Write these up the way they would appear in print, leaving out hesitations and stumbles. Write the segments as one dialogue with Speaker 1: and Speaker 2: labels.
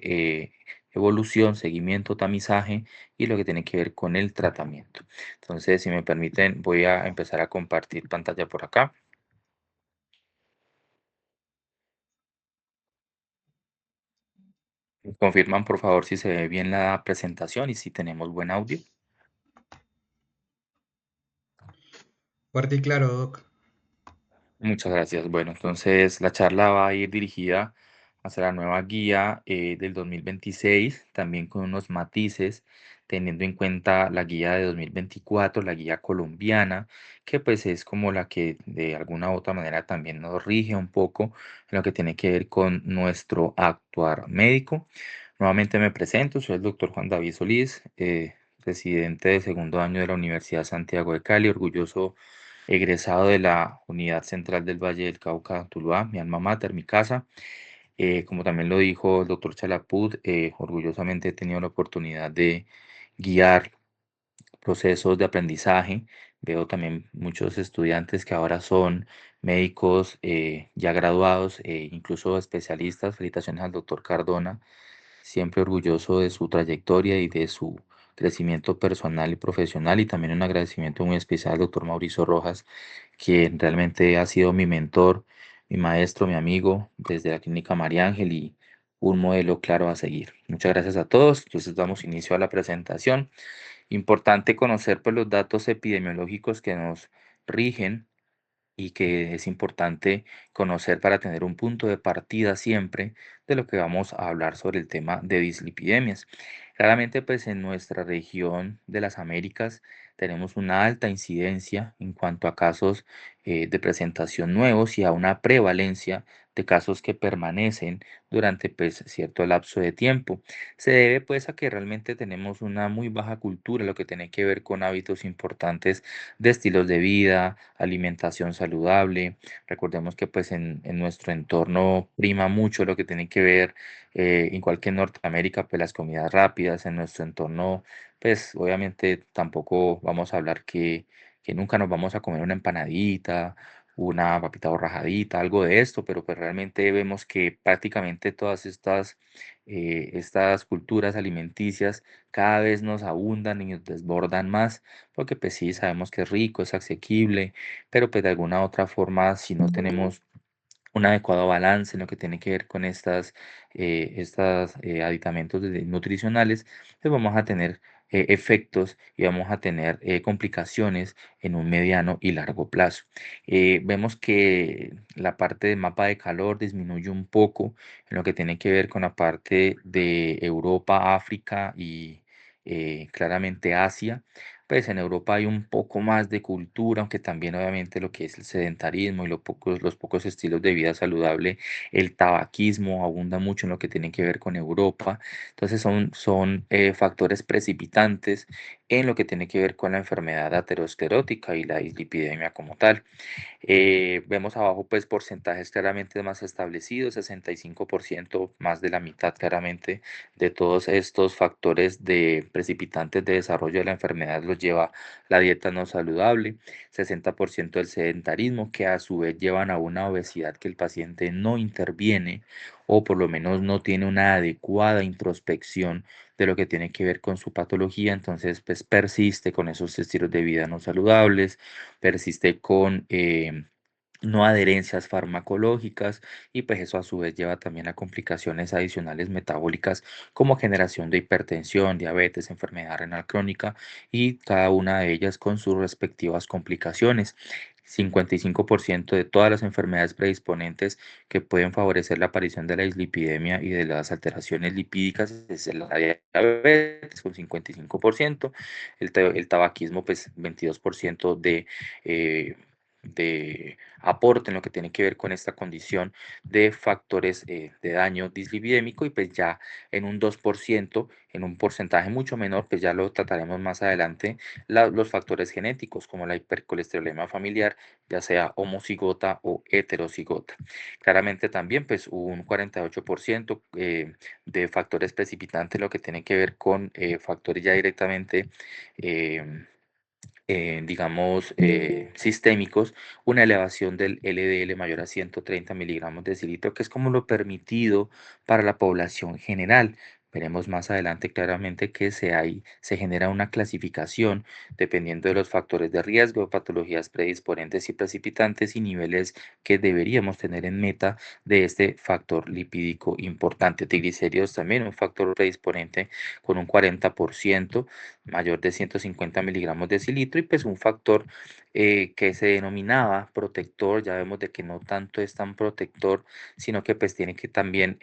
Speaker 1: eh, evolución, seguimiento, tamizaje y lo que tiene que ver con el tratamiento. Entonces, si me permiten, voy a empezar a compartir pantalla por acá. Confirman, por favor, si se ve bien la presentación y si tenemos buen audio.
Speaker 2: Fuerte y claro, Doc.
Speaker 1: Muchas gracias. Bueno, entonces la charla va a ir dirigida hacia la nueva guía del 2026, también con unos matices, teniendo en cuenta la guía de 2024, la guía colombiana, que pues es como la que de alguna u otra manera también nos rige un poco en lo que tiene que ver con nuestro actuar médico. Nuevamente me presento, soy el doctor Juan David Solís, residente de segundo año de la Universidad Santiago de Cali, orgulloso egresado de la Unidad Central del Valle del Cauca, Tuluá, mi alma mater, mi casa. Como también lo dijo el doctor Chalapud, orgullosamente he tenido la oportunidad de guiar procesos de aprendizaje. Veo también muchos estudiantes que ahora son médicos ya graduados, incluso especialistas. Felicitaciones al doctor Cardona, siempre orgulloso de su trayectoria y de su crecimiento personal y profesional, y también un agradecimiento muy especial al doctor Mauricio Rojas, quien realmente ha sido mi mentor, mi maestro, mi amigo desde la clínica María Ángel y un modelo claro a seguir. Muchas gracias a todos. Entonces damos inicio a la presentación. Importante conocer pues, los datos epidemiológicos que nos rigen y que es importante conocer para tener un punto de partida siempre de lo que vamos a hablar sobre el tema de dislipidemias. Claramente, pues en nuestra región de las Américas tenemos una alta incidencia en cuanto a casos de presentación nuevos y a una prevalencia de casos que permanecen durante pues cierto lapso de tiempo. Se debe pues a que realmente tenemos una muy baja cultura, lo que tiene que ver con hábitos importantes de estilos de vida, alimentación saludable. Recordemos que pues en nuestro entorno prima mucho lo que tiene que ver, igual que en Norteamérica, pues las comidas rápidas. En nuestro entorno, pues obviamente tampoco vamos a hablar que nunca nos vamos a comer una empanadita, una papita borrajadita, algo de esto, pero pues realmente vemos que prácticamente todas estas culturas alimenticias cada vez nos abundan y nos desbordan más, porque pues sí, sabemos que es rico, es asequible, pero pues de alguna otra forma, si no tenemos un adecuado balance en lo que tiene que ver con estas aditamentos nutricionales, pues vamos a tener efectos y vamos a tener complicaciones en un mediano y largo plazo. Vemos que la parte de mapa de calor disminuye un poco en lo que tiene que ver con la parte de Europa, África y claramente Asia. Pues en Europa hay un poco más de cultura, aunque también obviamente lo que es el sedentarismo y los pocos estilos de vida saludable, el tabaquismo abunda mucho en lo que tiene que ver con Europa. Entonces son factores precipitantes en lo que tiene que ver con la enfermedad aterosclerótica y la dislipidemia como tal. Vemos abajo pues porcentajes claramente más establecidos, 65%, más de la mitad claramente de todos estos factores de precipitantes de desarrollo de la enfermedad los lleva la dieta no saludable, 60% del sedentarismo, que a su vez llevan a una obesidad que el paciente no interviene o por lo menos no tiene una adecuada introspección de lo que tiene que ver con su patología. Entonces pues persiste con esos estilos de vida no saludables, persiste con no adherencias farmacológicas, y pues eso a su vez lleva también a complicaciones adicionales metabólicas como generación de hipertensión, diabetes, enfermedad renal crónica, y cada una de ellas con sus respectivas complicaciones. 55% de todas las enfermedades predisponentes que pueden favorecer la aparición de la dislipidemia y de las alteraciones lipídicas es la diabetes con 55%, el tabaquismo pues 22% eh, de aporte en lo que tiene que ver con esta condición de factores de daño dislipidémico, y pues ya en un 2%, en un porcentaje mucho menor, pues ya lo trataremos más adelante, los factores genéticos como la hipercolesterolemia familiar, ya sea homocigota o heterocigota. Claramente también pues un 48% de factores precipitantes, lo que tiene que ver con factores ya directamente digamos, sistémicos, una elevación del LDL mayor a 130 miligramos de decilitro, que es como lo permitido para la población general. Veremos más adelante claramente que se genera una clasificación dependiendo de los factores de riesgo, patologías predisponentes y precipitantes y niveles que deberíamos tener en meta de este factor lipídico importante. Triglicéridos también, un factor predisponente con un 40% mayor de 150 miligramos de decilitro y pues un factor que se denominaba protector, ya vemos de que no tanto es tan protector, sino que pues tiene que también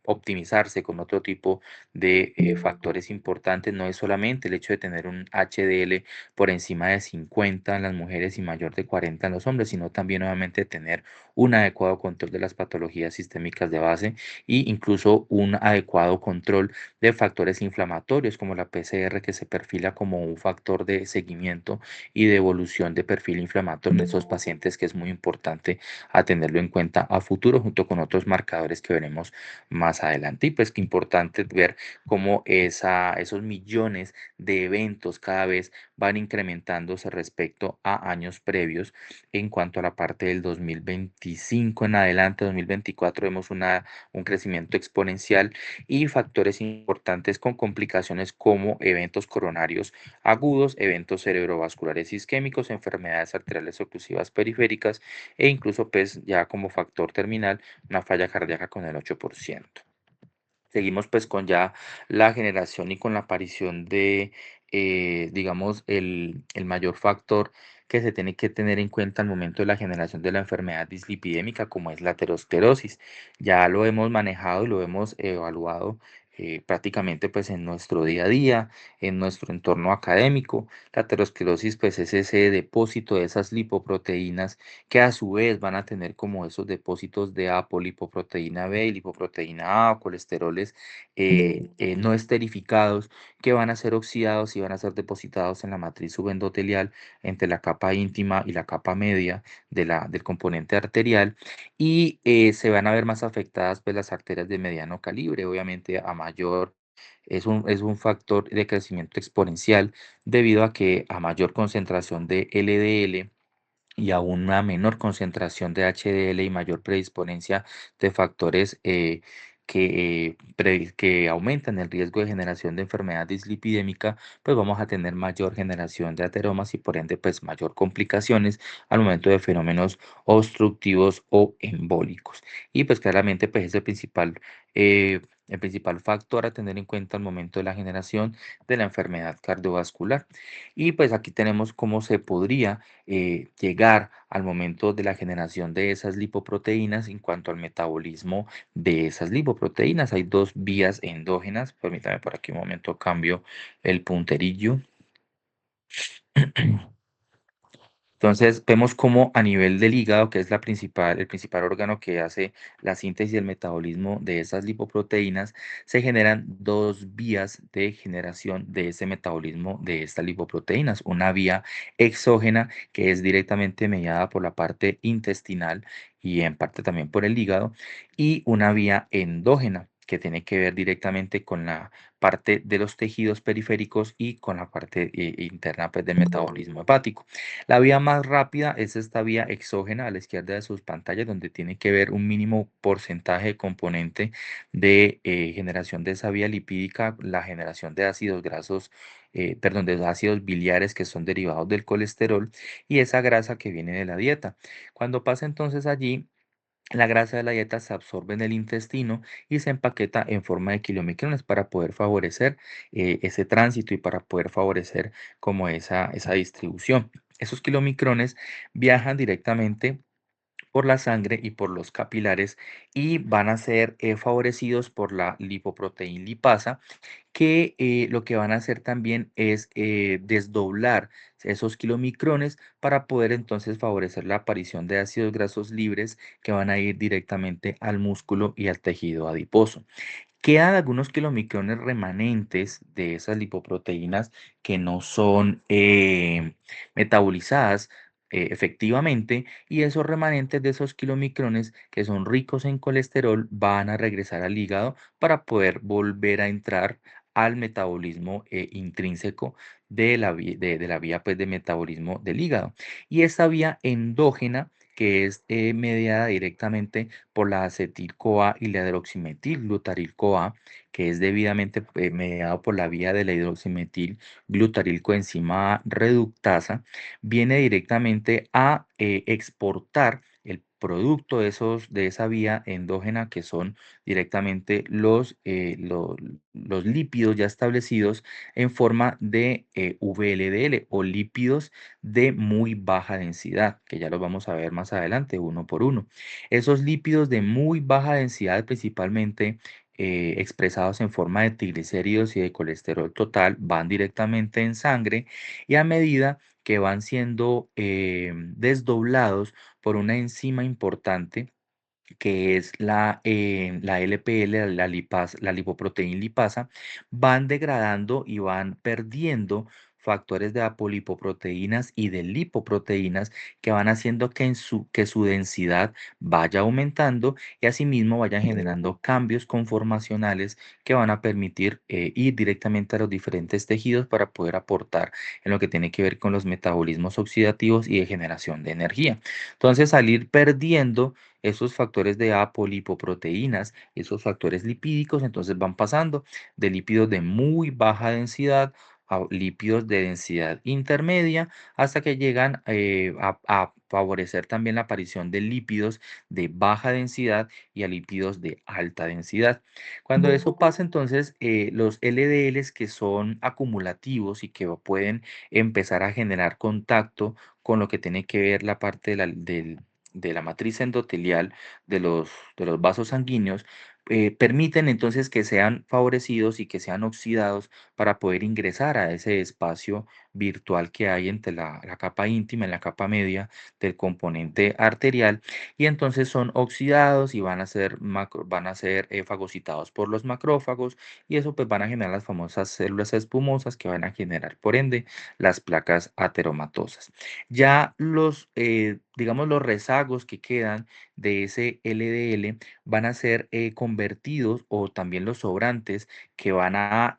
Speaker 1: optimizarse con otro tipo de factores importantes, no es solamente el hecho de tener un HDL por encima de 50 en las mujeres y mayor de 40 en los hombres, sino también nuevamente tener un adecuado control de las patologías sistémicas de base e incluso un adecuado control de factores inflamatorios como la PCR que se perfila como un factor de seguimiento y de evolución de perfil inflamatorio en esos pacientes que es muy importante a tenerlo en cuenta a futuro junto con otros marcadores que veremos más adelante. Y pues que importante ver cómo esos millones de eventos cada vez van incrementándose respecto a años previos en cuanto a la parte del 2025 en adelante, 2024 vemos un crecimiento exponencial y factores importantes con complicaciones como eventos coronarios agudos, eventos cerebrovasculares isquémicos, enfermedades arteriales oclusivas periféricas e incluso pues ya como factor terminal una falla cardíaca con el 8%. Seguimos pues con ya la generación y con la aparición de, digamos, el mayor factor que se tiene que tener en cuenta al momento de la generación de la enfermedad dislipidémica, como es la aterosclerosis. Ya lo hemos manejado y lo hemos evaluado prácticamente pues en nuestro día a día, en nuestro entorno académico. La aterosclerosis pues es ese depósito de esas lipoproteínas que a su vez van a tener como esos depósitos de apolipoproteína B y lipoproteína A o colesteroles no esterificados que van a ser oxidados y van a ser depositados en la matriz subendotelial entre la capa íntima y la capa media del componente arterial y se van a ver más afectadas pues las arterias de mediano calibre, obviamente a mayor. Es un factor de crecimiento exponencial debido a que a mayor concentración de LDL y a una menor concentración de HDL y mayor predisponencia de factores que aumentan el riesgo de generación de enfermedad dislipidémica, pues vamos a tener mayor generación de ateromas y por ende pues mayor complicaciones al momento de fenómenos obstructivos o embólicos. Y pues claramente pues es el principal factor a tener en cuenta al momento de la generación de la enfermedad cardiovascular. Y pues aquí tenemos cómo se podría llegar al momento de la generación de esas lipoproteínas en cuanto al metabolismo de esas lipoproteínas. Hay dos vías endógenas. Permítame por aquí un momento, cambio el punterillo. Entonces, vemos cómo a nivel del hígado, que es el principal órgano que hace la síntesis y el metabolismo de esas lipoproteínas, se generan dos vías de generación de ese metabolismo de estas lipoproteínas. Una vía exógena, que es directamente mediada por la parte intestinal y en parte también por el hígado, y una vía endógena, que tiene que ver directamente con la parte de los tejidos periféricos y con la parte interna pues, del metabolismo hepático. La vía más rápida es esta vía exógena a la izquierda de sus pantallas, donde tiene que ver un mínimo porcentaje de componente de generación de esa vía lipídica, la generación de ácidos grasos, perdón, de ácidos biliares que son derivados del colesterol y esa grasa que viene de la dieta. Cuando pasa entonces allí, la grasa de la dieta se absorbe en el intestino y se empaqueta en forma de kilomicrones para poder favorecer ese tránsito y para poder favorecer como esa distribución. Esos kilomicrones viajan directamente por la sangre y por los capilares y van a ser favorecidos por la lipoproteína lipasa que lo que van a hacer también es desdoblar esos kilomicrones para poder entonces favorecer la aparición de ácidos grasos libres que van a ir directamente al músculo y al tejido adiposo. Quedan algunos kilomicrones remanentes de esas lipoproteínas que no son metabolizadas efectivamente y esos remanentes de esos kilomicrones que son ricos en colesterol van a regresar al hígado para poder volver a entrar al metabolismo intrínseco de la vía pues, de metabolismo del hígado. Y esta vía endógena, que es mediada directamente por la acetil-CoA y la hidroximetil-glutaryl-CoA, que es debidamente mediado por la vía de la hidroximetil-glutaryl-coenzima reductasa, viene directamente a exportar el producto de esa vía endógena, que son directamente los lípidos ya establecidos en forma de VLDL o lípidos de muy baja densidad, que ya los vamos a ver más adelante uno por uno. Esos lípidos de muy baja densidad, principalmente expresados en forma de triglicéridos y de colesterol total, van directamente en sangre, y a medida que van siendo desdoblados por una enzima importante, que es la LPL, la lipoproteína lipasa, van degradando y van perdiendo factores de apolipoproteínas y de lipoproteínas, que van haciendo que su densidad vaya aumentando, y asimismo vayan generando cambios conformacionales que van a permitir ir directamente a los diferentes tejidos para poder aportar en lo que tiene que ver con los metabolismos oxidativos y de generación de energía. Entonces, al ir perdiendo esos factores de apolipoproteínas, esos factores lipídicos, entonces van pasando de lípidos de muy baja densidad a lípidos de densidad intermedia, hasta que llegan a favorecer también la aparición de lípidos de baja densidad y a lípidos de alta densidad. Cuando eso pasa, entonces los LDLs, que son acumulativos y que pueden empezar a generar contacto con lo que tiene que ver la parte de la matriz endotelial de los vasos sanguíneos, permiten entonces que sean favorecidos y que sean oxidados para poder ingresar a ese espacio virtual que hay entre la capa íntima y la capa media del componente arterial, y entonces son oxidados y van a ser fagocitados por los macrófagos, y eso pues van a generar las famosas células espumosas, que van a generar por ende las placas ateromatosas. Ya digamos, los rezagos que quedan de ese LDL van a ser convertidos, o también los sobrantes que van a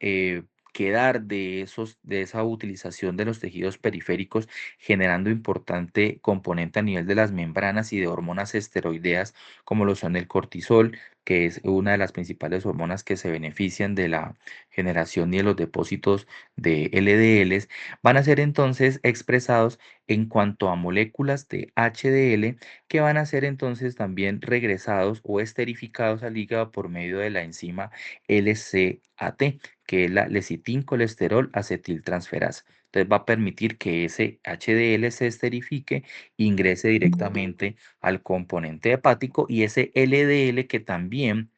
Speaker 1: quedar de esa utilización de los tejidos periféricos, generando importante componente a nivel de las membranas y de hormonas esteroideas, como lo son el cortisol, que es una de las principales hormonas que se benefician de la generación y de los depósitos de LDLs, van a ser entonces expresados en cuanto a moléculas de HDL, que van a ser entonces también regresados o esterificados al hígado por medio de la enzima LCAT, que es la lecitin-colesterol acetiltransferasa. Entonces va a permitir que ese HDL se esterifique, ingrese directamente al componente hepático, y ese LDL, que también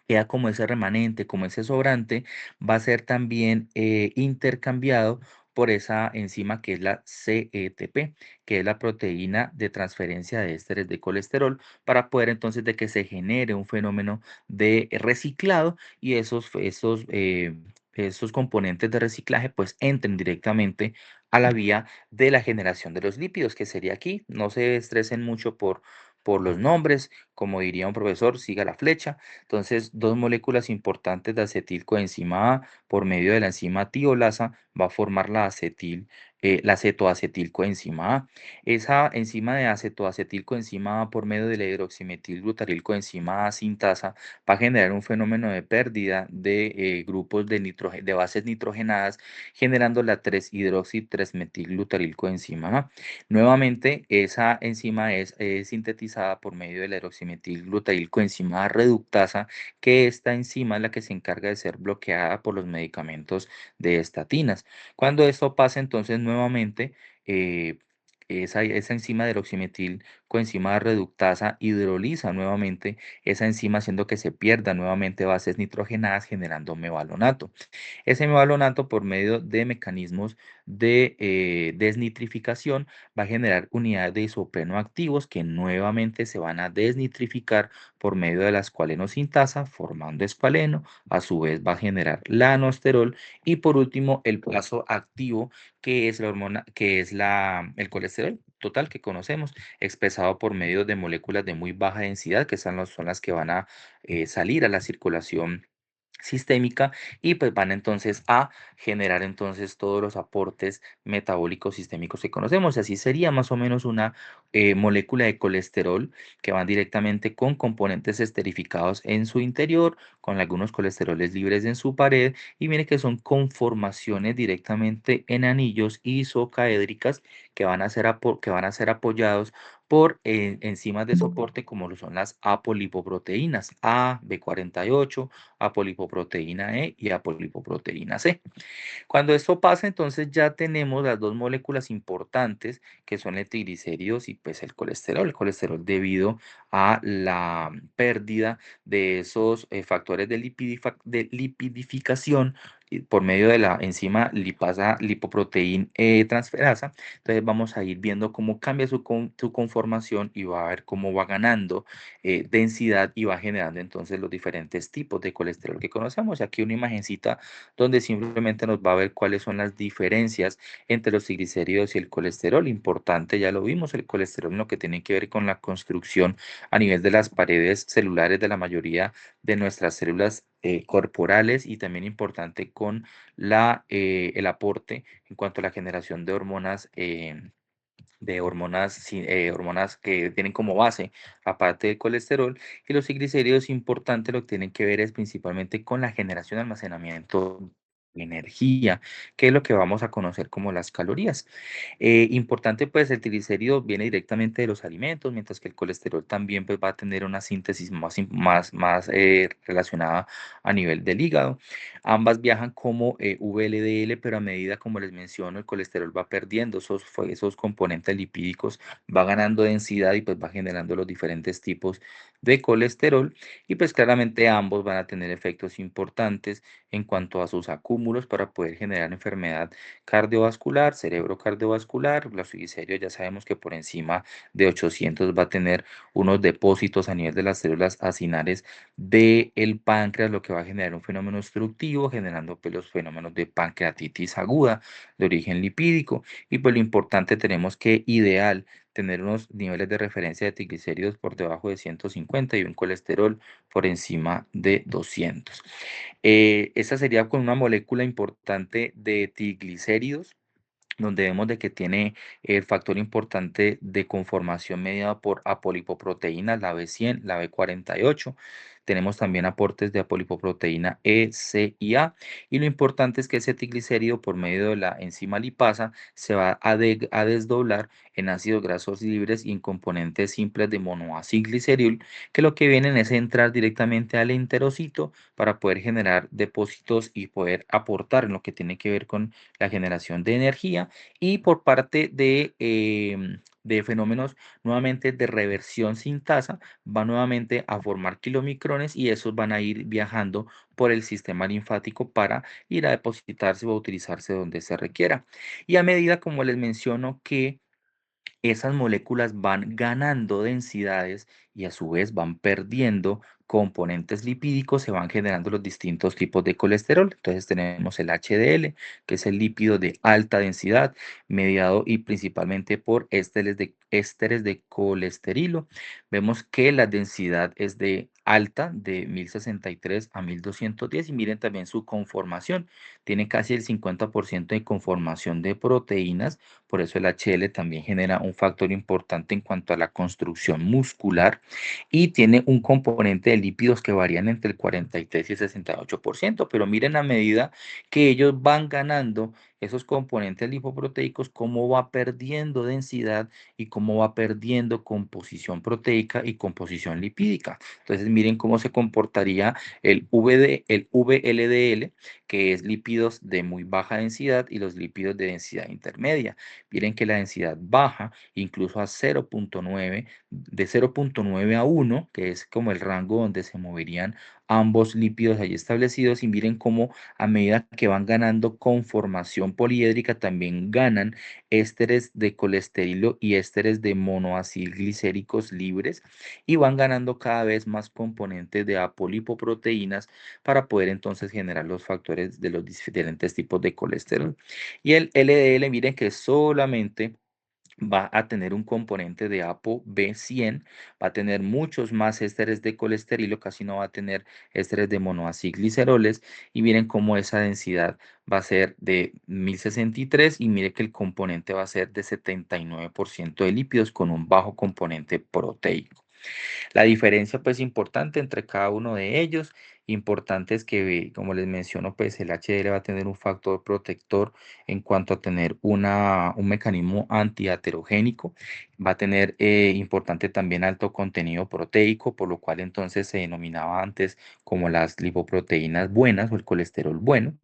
Speaker 1: queda como ese remanente, como ese sobrante, va a ser también intercambiado por esa enzima, que es la CETP, que es la proteína de transferencia de ésteres de colesterol, para poder entonces de que se genere un fenómeno de reciclado, y esos componentes de reciclaje pues entren directamente a la vía de la generación de los lípidos, que sería aquí. No se estresen mucho por los nombres, como diría un profesor, siga la flecha. Entonces, dos moléculas importantes de acetilcoenzima A, por medio de la enzima tiolasa, va a formar la acetoacetilcoenzima A. Esa enzima de acetoacetilcoenzima A, por medio de la hidroximetilglutarilcoenzima A sintasa, va a generar un fenómeno de pérdida de grupos de bases nitrogenadas, generando la 3-hidroxi-3-metilglutarilcoenzima A. Nuevamente, esa enzima es sintetizada por medio de la hidroximetilglutarilcoenzima reductasa, que esta enzima es la que se encarga de ser bloqueada por los medicamentos de estatinas. Cuando esto pasa, entonces nuevamente eh, esa enzima de hidroximetilcoenzima reductasa hidroliza nuevamente esa enzima, haciendo que se pierda nuevamente bases nitrogenadas, generando mevalonato. Ese mevalonato, por medio de mecanismos de desnitrificación, va a generar unidades de isopreno activos, que nuevamente se van a desnitrificar por medio de la escualenosintasa, formando escualeno. A su vez va a generar la anosterol, y por último el paso activo, que es la hormona, que es el colesterol total que conocemos, expresado por medio de moléculas de muy baja densidad, que son las que van a salir a la circulación sistémica y pues van entonces a generar entonces todos los aportes metabólicos sistémicos que conocemos. Y así sería más o menos una molécula de colesterol que van directamente con componentes esterificados en su interior, con algunos colesteroles libres en su pared y viene que son conformaciones directamente en anillos isocaédricas que van a ser apoyados por enzimas de soporte como lo son las apolipoproteínas A, B48, apolipoproteína E y apolipoproteína C. Cuando esto pasa, entonces ya tenemos las dos moléculas importantes que son el triglicéridos y pues el colesterol. El colesterol debido a la pérdida de esos factores de, de lipidificación por medio de la enzima lipasa lipoproteína transferasa. Entonces vamos a ir viendo cómo cambia su conformación y va a ver cómo va ganando densidad y va generando entonces los diferentes tipos de colesterol que conocemos. Aquí una imagencita donde simplemente nos va a ver cuáles son las diferencias entre los triglicéridos y el colesterol. Importante, ya lo vimos, el colesterol en lo que tiene que ver con la construcción a nivel de las paredes celulares de la mayoría de nuestras células corporales y también importante con el aporte en cuanto a la generación de hormonas, hormonas que tienen como base, aparte del colesterol, y los triglicéridos, importante, lo que tienen que ver es principalmente con la generación y almacenamiento de energía, que es lo que vamos a conocer como las calorías. Importante, pues el triglicérido viene directamente de los alimentos, mientras que el colesterol también pues, va a tener una síntesis más relacionada a nivel del hígado. Ambas viajan como VLDL, pero a medida, como les menciono, el colesterol va perdiendo esos componentes lipídicos, va ganando densidad y pues va generando los diferentes tipos de colesterol. Y pues claramente ambos van a tener efectos importantes en cuanto a sus acúmulos para poder generar enfermedad cardiovascular, cerebro cardiovascular. Los triglicéridos ya sabemos que por encima de 800 va a tener unos depósitos a nivel de las células acinares del páncreas, lo que va a generar un fenómeno obstructivo, generando pues, los fenómenos de pancreatitis aguda de origen lipídico. Y pues lo importante tenemos que ideal tener unos niveles de referencia de triglicéridos por debajo de 150 y un colesterol por encima de 200. Esta sería con una molécula importante de triglicéridos donde vemos de que tiene el factor importante de conformación mediado por apolipoproteínas, la B100, la B48. Tenemos también aportes de apolipoproteína E, C y A. Y lo importante es que ese triglicérido por medio de la enzima lipasa se va a desdoblar en ácidos grasos libres y en componentes simples de monoacilglicerol, que lo que vienen es entrar directamente al enterocito para poder generar depósitos y poder aportar en lo que tiene que ver con la generación de energía y por parte de fenómenos nuevamente de reversión sin tasa, va nuevamente a formar kilomicrones y esos van a ir viajando por el sistema linfático para ir a depositarse o a utilizarse donde se requiera. Y a medida, como les menciono, que esas moléculas van ganando densidades y a su vez van perdiendo componentes lipídicos, se van generando los distintos tipos de colesterol. Entonces tenemos el HDL, que es el lípido de alta densidad, mediado y principalmente por ésteres de colesterilo. Vemos que la densidad es de alta, de 1063 a 1210 y miren también su conformación. Tiene casi el 50% de conformación de proteínas, por eso el HL también genera un factor importante en cuanto a la construcción muscular y tiene un componente de lípidos que varían entre el 43 y el 68%, pero miren a medida que ellos van ganando esos componentes lipoproteicos, cómo va perdiendo densidad y cómo va perdiendo composición proteica y composición lipídica. Entonces miren cómo se comportaría el VLDL, que es lípidos de muy baja densidad, y los lípidos de densidad intermedia. Miren que la densidad baja incluso a 0.9, de 0.9 a 1, que es como el rango donde se moverían ambos lípidos allí establecidos, y miren cómo a medida que van ganando conformación poliédrica también ganan ésteres de colesterilo y ésteres de monoacilglicéricos libres y van ganando cada vez más componentes de apolipoproteínas para poder entonces generar los factores de los diferentes tipos de colesterol. Y el LDL, miren que solamente va a tener un componente de ApoB100, va a tener muchos más ésteres de colesterol, casi no va a tener ésteres de monoacilgliceroles, y miren cómo esa densidad va a ser de 1063 y mire que el componente va a ser de 79% de lípidos con un bajo componente proteico. La diferencia pues importante entre cada uno de ellos, importante es que, como les menciono, pues el HDL va a tener un factor protector en cuanto a tener un mecanismo antiaterogénico, va a tener importante también alto contenido proteico, por lo cual entonces se denominaba antes como las lipoproteínas buenas o el colesterol bueno,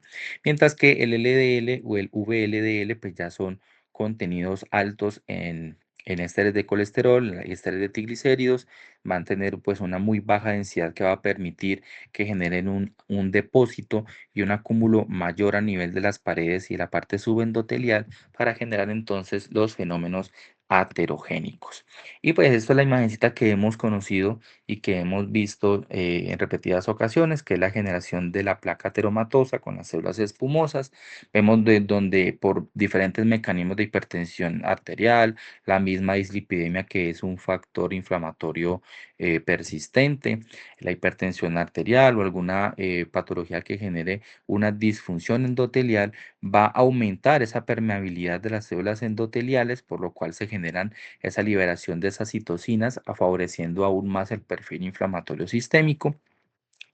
Speaker 1: mientras que el LDL o el VLDL pues ya son contenidos altos en ésteres de colesterol, ésteres de triglicéridos, van a tener pues una muy baja densidad que va a permitir que generen un depósito y un acúmulo mayor a nivel de las paredes y la parte subendotelial para generar entonces los fenómenos aterogénicos. Y pues esto es la imagencita que hemos conocido y que hemos visto en repetidas ocasiones, que es la generación de la placa ateromatosa con las células espumosas. Vemos de donde por diferentes mecanismos de hipertensión arterial, la misma dislipidemia que es un factor inflamatorio persistente, la hipertensión arterial o alguna patología que genere una disfunción endotelial, va a aumentar esa permeabilidad de las células endoteliales, por lo cual se generan esa liberación de esas citocinas, favoreciendo aún más el perfil inflamatorio sistémico,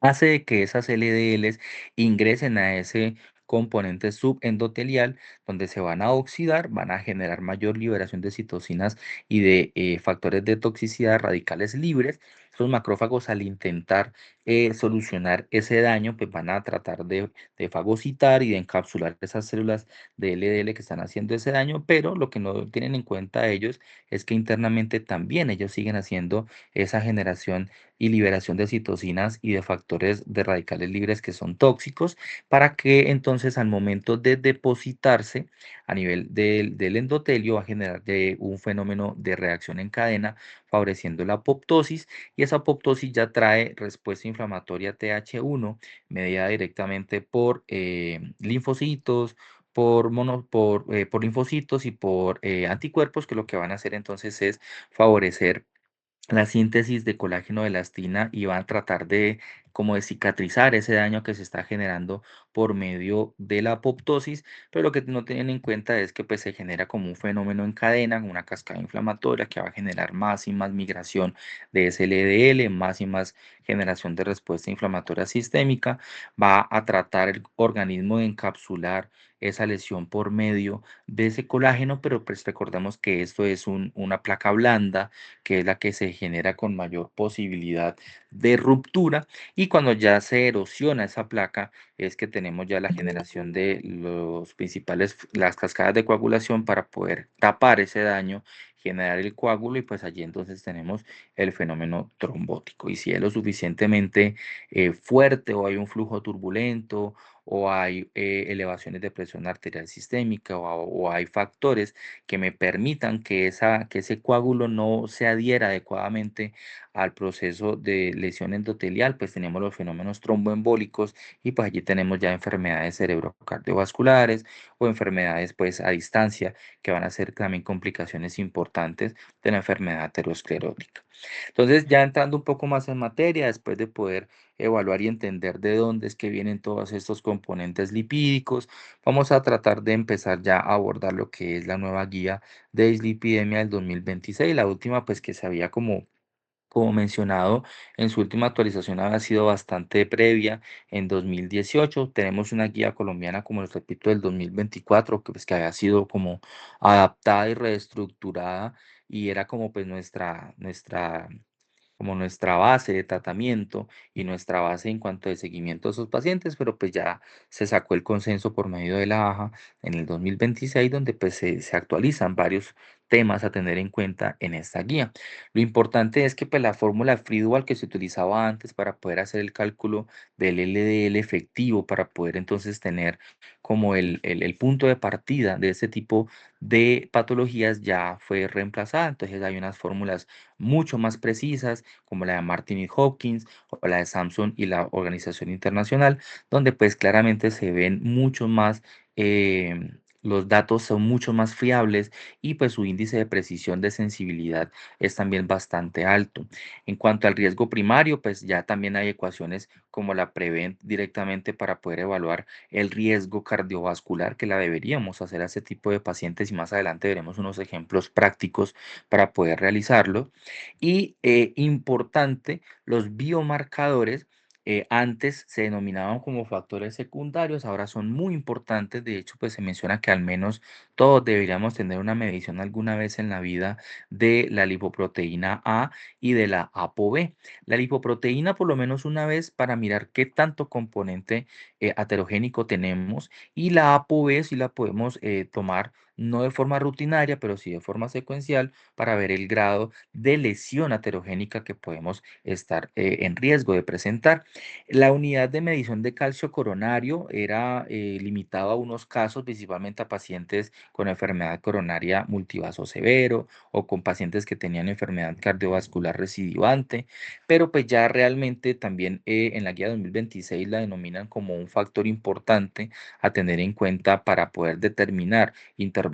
Speaker 1: hace de que esas LDLs ingresen a ese componente subendotelial donde se van a oxidar, van a generar mayor liberación de citocinas y de factores de toxicidad radicales libres. Esos macrófagos al intentar solucionar ese daño, pues van a tratar de fagocitar y de encapsular esas células de LDL que están haciendo ese daño, pero lo que no tienen en cuenta ellos es que internamente también ellos siguen haciendo esa generación y liberación de citocinas y de factores de radicales libres que son tóxicos, para que entonces al momento de depositarse a nivel del endotelio va a generar un fenómeno de reacción en cadena favoreciendo la apoptosis, y esa apoptosis ya trae respuesta inflamatoria TH1 mediada directamente por linfocitos, por linfocitos y por anticuerpos, que lo que van a hacer entonces es favorecer la síntesis de colágeno de elastina y van a tratar de como de cicatrizar ese daño que se está generando por medio de la apoptosis, pero lo que no tienen en cuenta es que pues se genera como un fenómeno en cadena, una cascada inflamatoria que va a generar más y más migración de ese LDL, más y más generación de respuesta inflamatoria sistémica, va a tratar el organismo de encapsular esa lesión por medio de ese colágeno, pero pues recordemos que esto es una placa blanda, que es la que se genera con mayor posibilidad de ruptura, y cuando ya se erosiona esa placa es que tenemos ya la generación de los principales, las cascadas de coagulación para poder tapar ese daño, generar el coágulo, y pues allí entonces tenemos el fenómeno trombótico. Y si es lo suficientemente fuerte o hay un flujo turbulento o hay elevaciones de presión arterial sistémica o hay factores que me permitan que ese coágulo no se adhiera adecuadamente al proceso de lesión endotelial, pues tenemos los fenómenos tromboembólicos, y pues allí tenemos ya enfermedades cerebrocardiovasculares o enfermedades pues a distancia que van a ser también complicaciones importantes de la enfermedad aterosclerótica. Entonces, ya entrando un poco más en materia, después de poder evaluar y entender de dónde es que vienen todos estos componentes lipídicos, vamos a tratar de empezar ya a abordar lo que es la nueva guía de dislipidemia del 2026. La última, pues que se había como mencionado en su última actualización, había sido bastante previa en 2018. Tenemos una guía colombiana, como les repito, del 2024, que, pues, que había sido como adaptada y reestructurada, y era como pues como nuestra base de tratamiento y nuestra base en cuanto de seguimiento de esos pacientes, pero pues ya se sacó el consenso por medio de la AJA en el 2026, donde pues se actualizan varios temas a tener en cuenta en esta guía. Lo importante es que pues la fórmula FreeDual que se utilizaba antes para poder hacer el cálculo del LDL efectivo, para poder entonces tener como el punto de partida de este tipo de patologías, ya fue reemplazada. Entonces hay unas fórmulas mucho más precisas, como la de Martin y Hopkins o la de Samsung y la Organización Internacional, donde pues claramente se ven mucho más los datos son mucho más fiables y pues su índice de precisión de sensibilidad es también bastante alto. En cuanto al riesgo primario, pues ya también hay ecuaciones como la Prevent directamente para poder evaluar el riesgo cardiovascular que la deberíamos hacer a ese tipo de pacientes y más adelante veremos unos ejemplos prácticos para poder realizarlo. Y importante, los biomarcadores antes se denominaban como factores secundarios, ahora son muy importantes. De hecho, pues se menciona que al menos todos deberíamos tener una medición alguna vez en la vida de la lipoproteína A y de la ApoB. La lipoproteína por lo menos una vez para mirar qué tanto componente aterogénico tenemos y la ApoB si la podemos tomar no de forma rutinaria, pero sí de forma secuencial para ver el grado de lesión aterogénica que podemos estar en riesgo de presentar. La unidad de medición de calcio coronario era limitado a unos casos, principalmente a pacientes con enfermedad coronaria multivaso severo o con pacientes que tenían enfermedad cardiovascular recidivante, pero pues ya realmente también en la guía 2026 la denominan como un factor importante a tener en cuenta para poder determinar intervenciones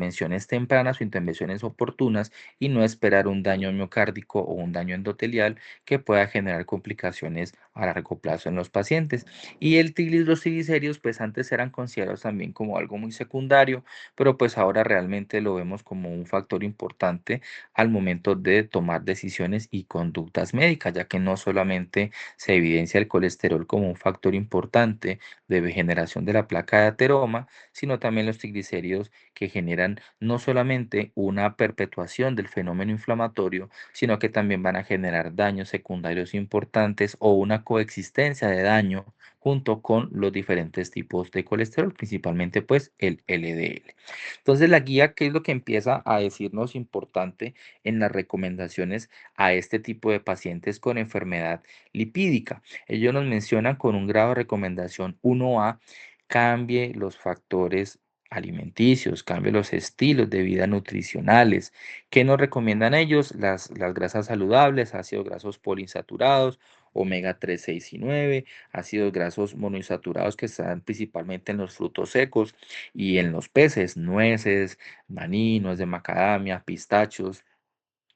Speaker 1: tempranas o intervenciones oportunas y no esperar un daño miocárdico o un daño endotelial que pueda generar complicaciones a largo plazo en los pacientes. Y los triglicéridos, pues antes eran considerados también como algo muy secundario, pero pues ahora realmente lo vemos como un factor importante al momento de tomar decisiones y conductas médicas, ya que no solamente se evidencia el colesterol como un factor importante de degeneración de la placa de ateroma, sino también los triglicéridos que generan no solamente una perpetuación del fenómeno inflamatorio, sino que también van a generar daños secundarios importantes o una coexistencia de daño junto con los diferentes tipos de colesterol, principalmente pues el LDL. Entonces la guía, ¿qué es lo que empieza a decirnos importante en las recomendaciones a este tipo de pacientes con enfermedad lipídica? Ellos nos mencionan con un grado de recomendación 1A, cambie los factores alimenticios, cambie los estilos de vida nutricionales. ¿Qué nos recomiendan ellos? Las grasas saludables, ácidos grasos poliinsaturados, omega 3, 6 y 9, ácidos grasos monoinsaturados que están principalmente en los frutos secos y en los peces, nueces, maní, nuez de macadamia, pistachos.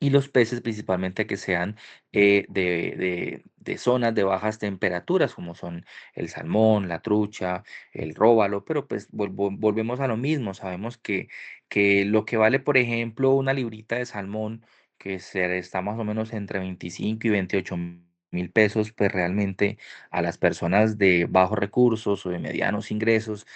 Speaker 1: Y los peces principalmente que sean de zonas de bajas temperaturas, como son el salmón, la trucha, el róbalo, pero pues volvemos a lo mismo. Sabemos que lo que vale, por ejemplo, una librita de salmón, está más o menos entre 25 y 28.000 pesos, pues realmente a las personas de bajos recursos o de medianos ingresos,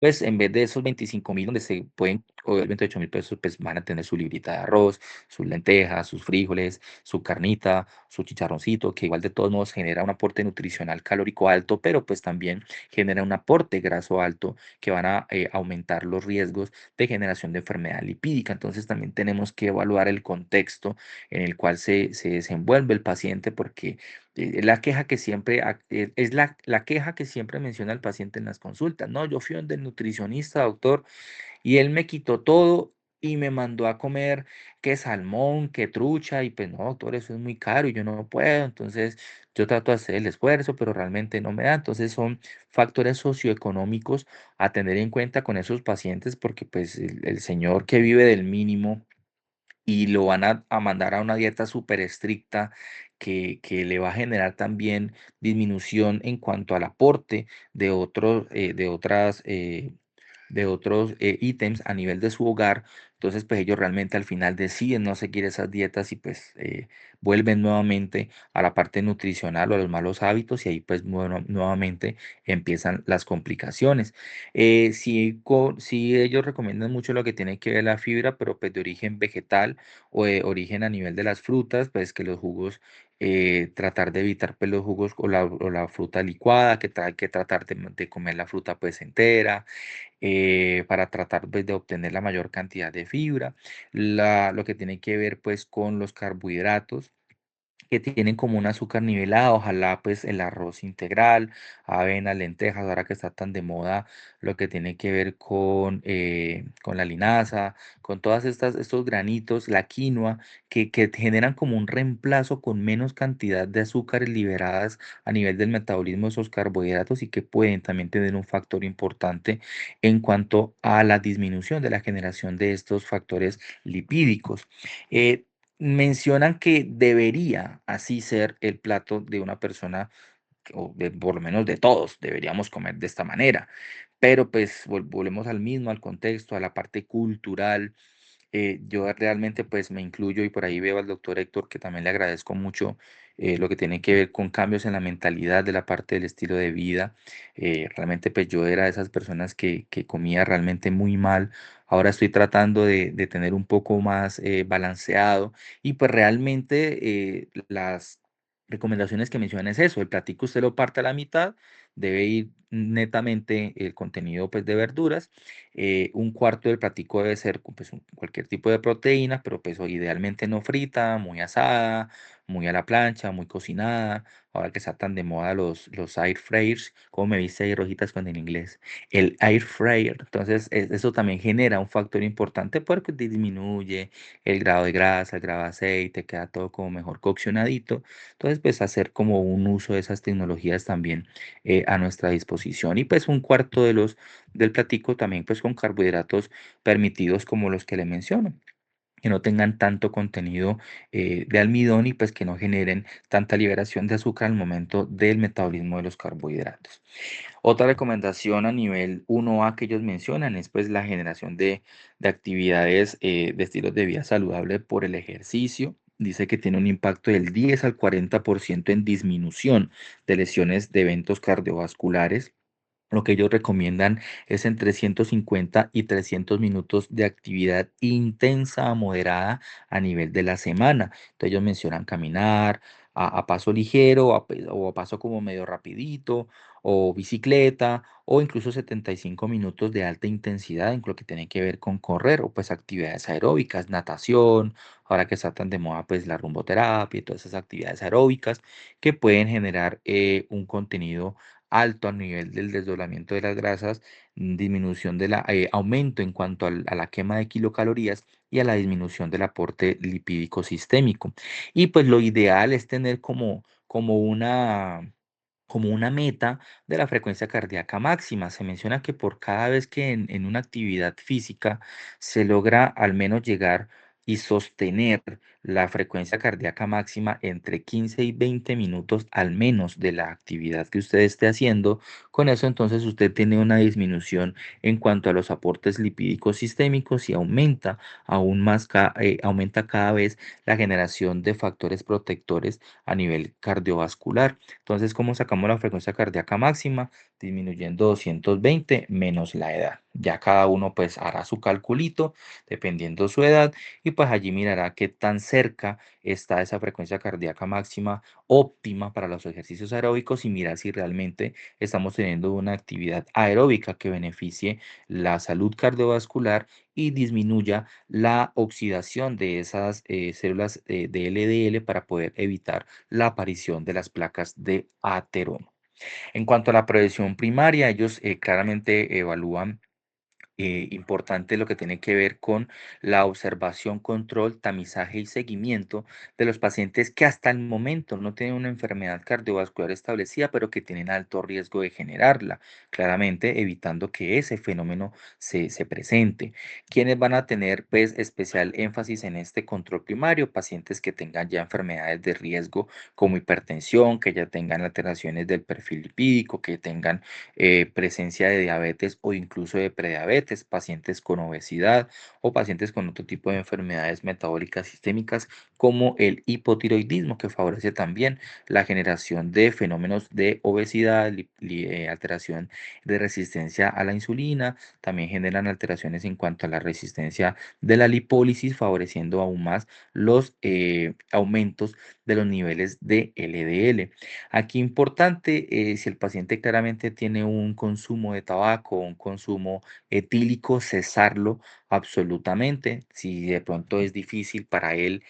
Speaker 1: pues en vez de esos 25.000 donde se pueden, o 28.000 pesos, pues van a tener su librita de arroz, sus lentejas, sus frijoles, su carnita, su chicharroncito, que igual de todos modos genera un aporte nutricional calórico alto, pero pues también genera un aporte graso alto que van a aumentar los riesgos de generación de enfermedad lipídica. Entonces también tenemos que evaluar el contexto en el cual se desenvuelve el paciente, porque la queja que siempre, es la queja que siempre menciona el paciente en las consultas. No, yo fui donde el nutricionista, doctor, y él me quitó todo y me mandó a comer que salmón, que trucha, y pues no, doctor, eso es muy caro y yo no puedo. Entonces yo trato de hacer el esfuerzo, pero realmente no me da. Entonces son factores socioeconómicos a tener en cuenta con esos pacientes, porque pues el señor que vive del mínimo y lo van a mandar a una dieta súper estricta que le va a generar también disminución en cuanto al aporte de otros, de otros ítems a nivel de su hogar. Entonces, pues ellos realmente al final deciden no seguir esas dietas y pues vuelven nuevamente a la parte nutricional o a los malos hábitos y ahí pues nuevamente empiezan las complicaciones. Sí, ellos recomiendan mucho lo que tiene que ver la fibra, pero pues de origen vegetal o de origen a nivel de las frutas, pues que los jugos, tratar de evitar pues los jugos o la fruta licuada, hay que tratar de comer la fruta pues entera, para tratar pues, de obtener la mayor cantidad de fibra. Lo que tiene que ver pues con los carbohidratos. que tienen como un azúcar nivelado, ojalá pues el arroz integral, avena, lentejas, ahora que está tan de moda lo que tiene que ver con la linaza, con todas estos granitos, la quinoa, que generan como un reemplazo con menos cantidad de azúcares liberadas a nivel del metabolismo de esos carbohidratos y que pueden también tener un factor importante en cuanto a la disminución de la generación de estos factores lipídicos. Eh, Mencionan que debería así ser el plato de una persona, o por lo menos de todos, deberíamos comer de esta manera. Pero pues volvemos al mismo, al contexto, a la parte cultural. Yo realmente pues me incluyo y por ahí veo al doctor Héctor que también le agradezco mucho lo que tiene que ver con cambios en la mentalidad de la parte del estilo de vida. Realmente pues yo era de esas personas que comía realmente muy mal. Ahora estoy tratando de tener un poco más balanceado y pues realmente las recomendaciones que mencionan es eso, el platico usted lo parte a la mitad, debe ir netamente el contenido pues de verduras, un cuarto del platico debe ser pues, cualquier tipo de proteína, pero pues idealmente no frita, muy asada, muy a la plancha, muy cocinada. Ahora que están tan de moda los air fryers, como me viste ahí rojitas con el inglés, el air fryer. Entonces, eso también genera un factor importante porque disminuye el grado de grasa, el grado de aceite, queda todo como mejor coccionadito. Entonces, pues hacer como un uso de esas tecnologías también a nuestra disposición. Y pues un cuarto del platico también pues con carbohidratos permitidos como los que le menciono, que no tengan tanto contenido de almidón y pues que no generen tanta liberación de azúcar al momento del metabolismo de los carbohidratos. Otra recomendación a nivel 1A que ellos mencionan es pues la generación de actividades de estilos de vida saludable por el ejercicio. Dice que tiene un impacto del 10 al 40% en disminución de lesiones de eventos cardiovasculares. Lo que ellos recomiendan es entre 150 y 300 minutos de actividad intensa a moderada a nivel de la semana. Entonces ellos mencionan caminar a paso ligero o a paso como medio rapidito o bicicleta o incluso 75 minutos de alta intensidad en lo que tiene que ver con correr o pues actividades aeróbicas, natación, ahora que está tan de moda pues la rumboterapia y todas esas actividades aeróbicas que pueden generar un contenido alto a nivel del desdoblamiento de las grasas, disminución de la aumento en cuanto a la quema de kilocalorías y a la disminución del aporte lipídico sistémico. Y pues lo ideal es tener como una meta de la frecuencia cardíaca máxima. Se menciona que por cada vez que en una actividad física se logra al menos llegar y sostener la frecuencia cardíaca máxima entre 15 y 20 minutos al menos de la actividad que usted esté haciendo, con eso entonces usted tiene una disminución en cuanto a los aportes lipídicos sistémicos y aumenta aún más, aumenta cada vez la generación de factores protectores a nivel cardiovascular. Entonces, ¿cómo sacamos la frecuencia cardíaca máxima? Disminuyendo 220 menos la edad. Ya cada uno pues hará su calculito dependiendo su edad y pues allí mirará qué tan cerca está esa frecuencia cardíaca máxima óptima para los ejercicios aeróbicos y mirar si realmente estamos teniendo una actividad aeróbica que beneficie la salud cardiovascular y disminuya la oxidación de esas células de LDL para poder evitar la aparición de las placas de ateroma. En cuanto a la prevención primaria, ellos claramente evalúan importante lo que tiene que ver con la observación, control, tamizaje y seguimiento de los pacientes que hasta el momento no tienen una enfermedad cardiovascular establecida, pero que tienen alto riesgo de generarla, claramente evitando que ese fenómeno se presente. ¿Quiénes van a tener pues especial énfasis en este control primario? Pacientes que tengan ya enfermedades de riesgo como hipertensión, que ya tengan alteraciones del perfil lipídico, que tengan presencia de diabetes o incluso de prediabetes, pacientes con obesidad o pacientes con otro tipo de enfermedades metabólicas sistémicas como el hipotiroidismo, que favorece también la generación de fenómenos de obesidad, alteración de resistencia a la insulina, también generan alteraciones en cuanto a la resistencia de la lipólisis, favoreciendo aún más los aumentos de los niveles de LDL. Aquí importante, si el paciente claramente tiene un consumo de tabaco, un consumo etílico, cesarlo absolutamente. Si de pronto es difícil para él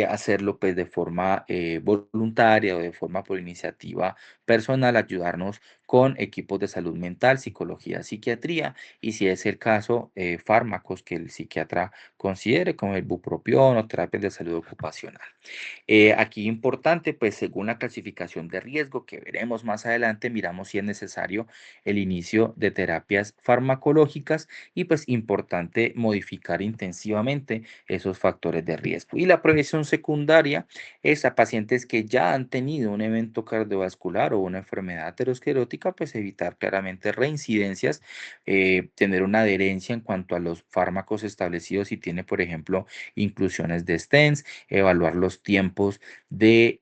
Speaker 1: hacerlo pues de forma voluntaria o de forma por iniciativa personal, ayudarnos con equipos de salud mental, psicología, psiquiatría y si es el caso, fármacos que el psiquiatra considere como el bupropión o terapias de salud ocupacional. Aquí importante, pues según la clasificación de riesgo que veremos más adelante, miramos si es necesario el inicio de terapias farmacológicas y pues importante modificar intensivamente esos factores de riesgo. Y la prevención secundaria es a pacientes que ya han tenido un evento cardiovascular o una enfermedad aterosclerótica, pues evitar claramente reincidencias, tener una adherencia en cuanto a los fármacos establecidos si tiene, por ejemplo, inclusiones de stents, evaluar los tiempos de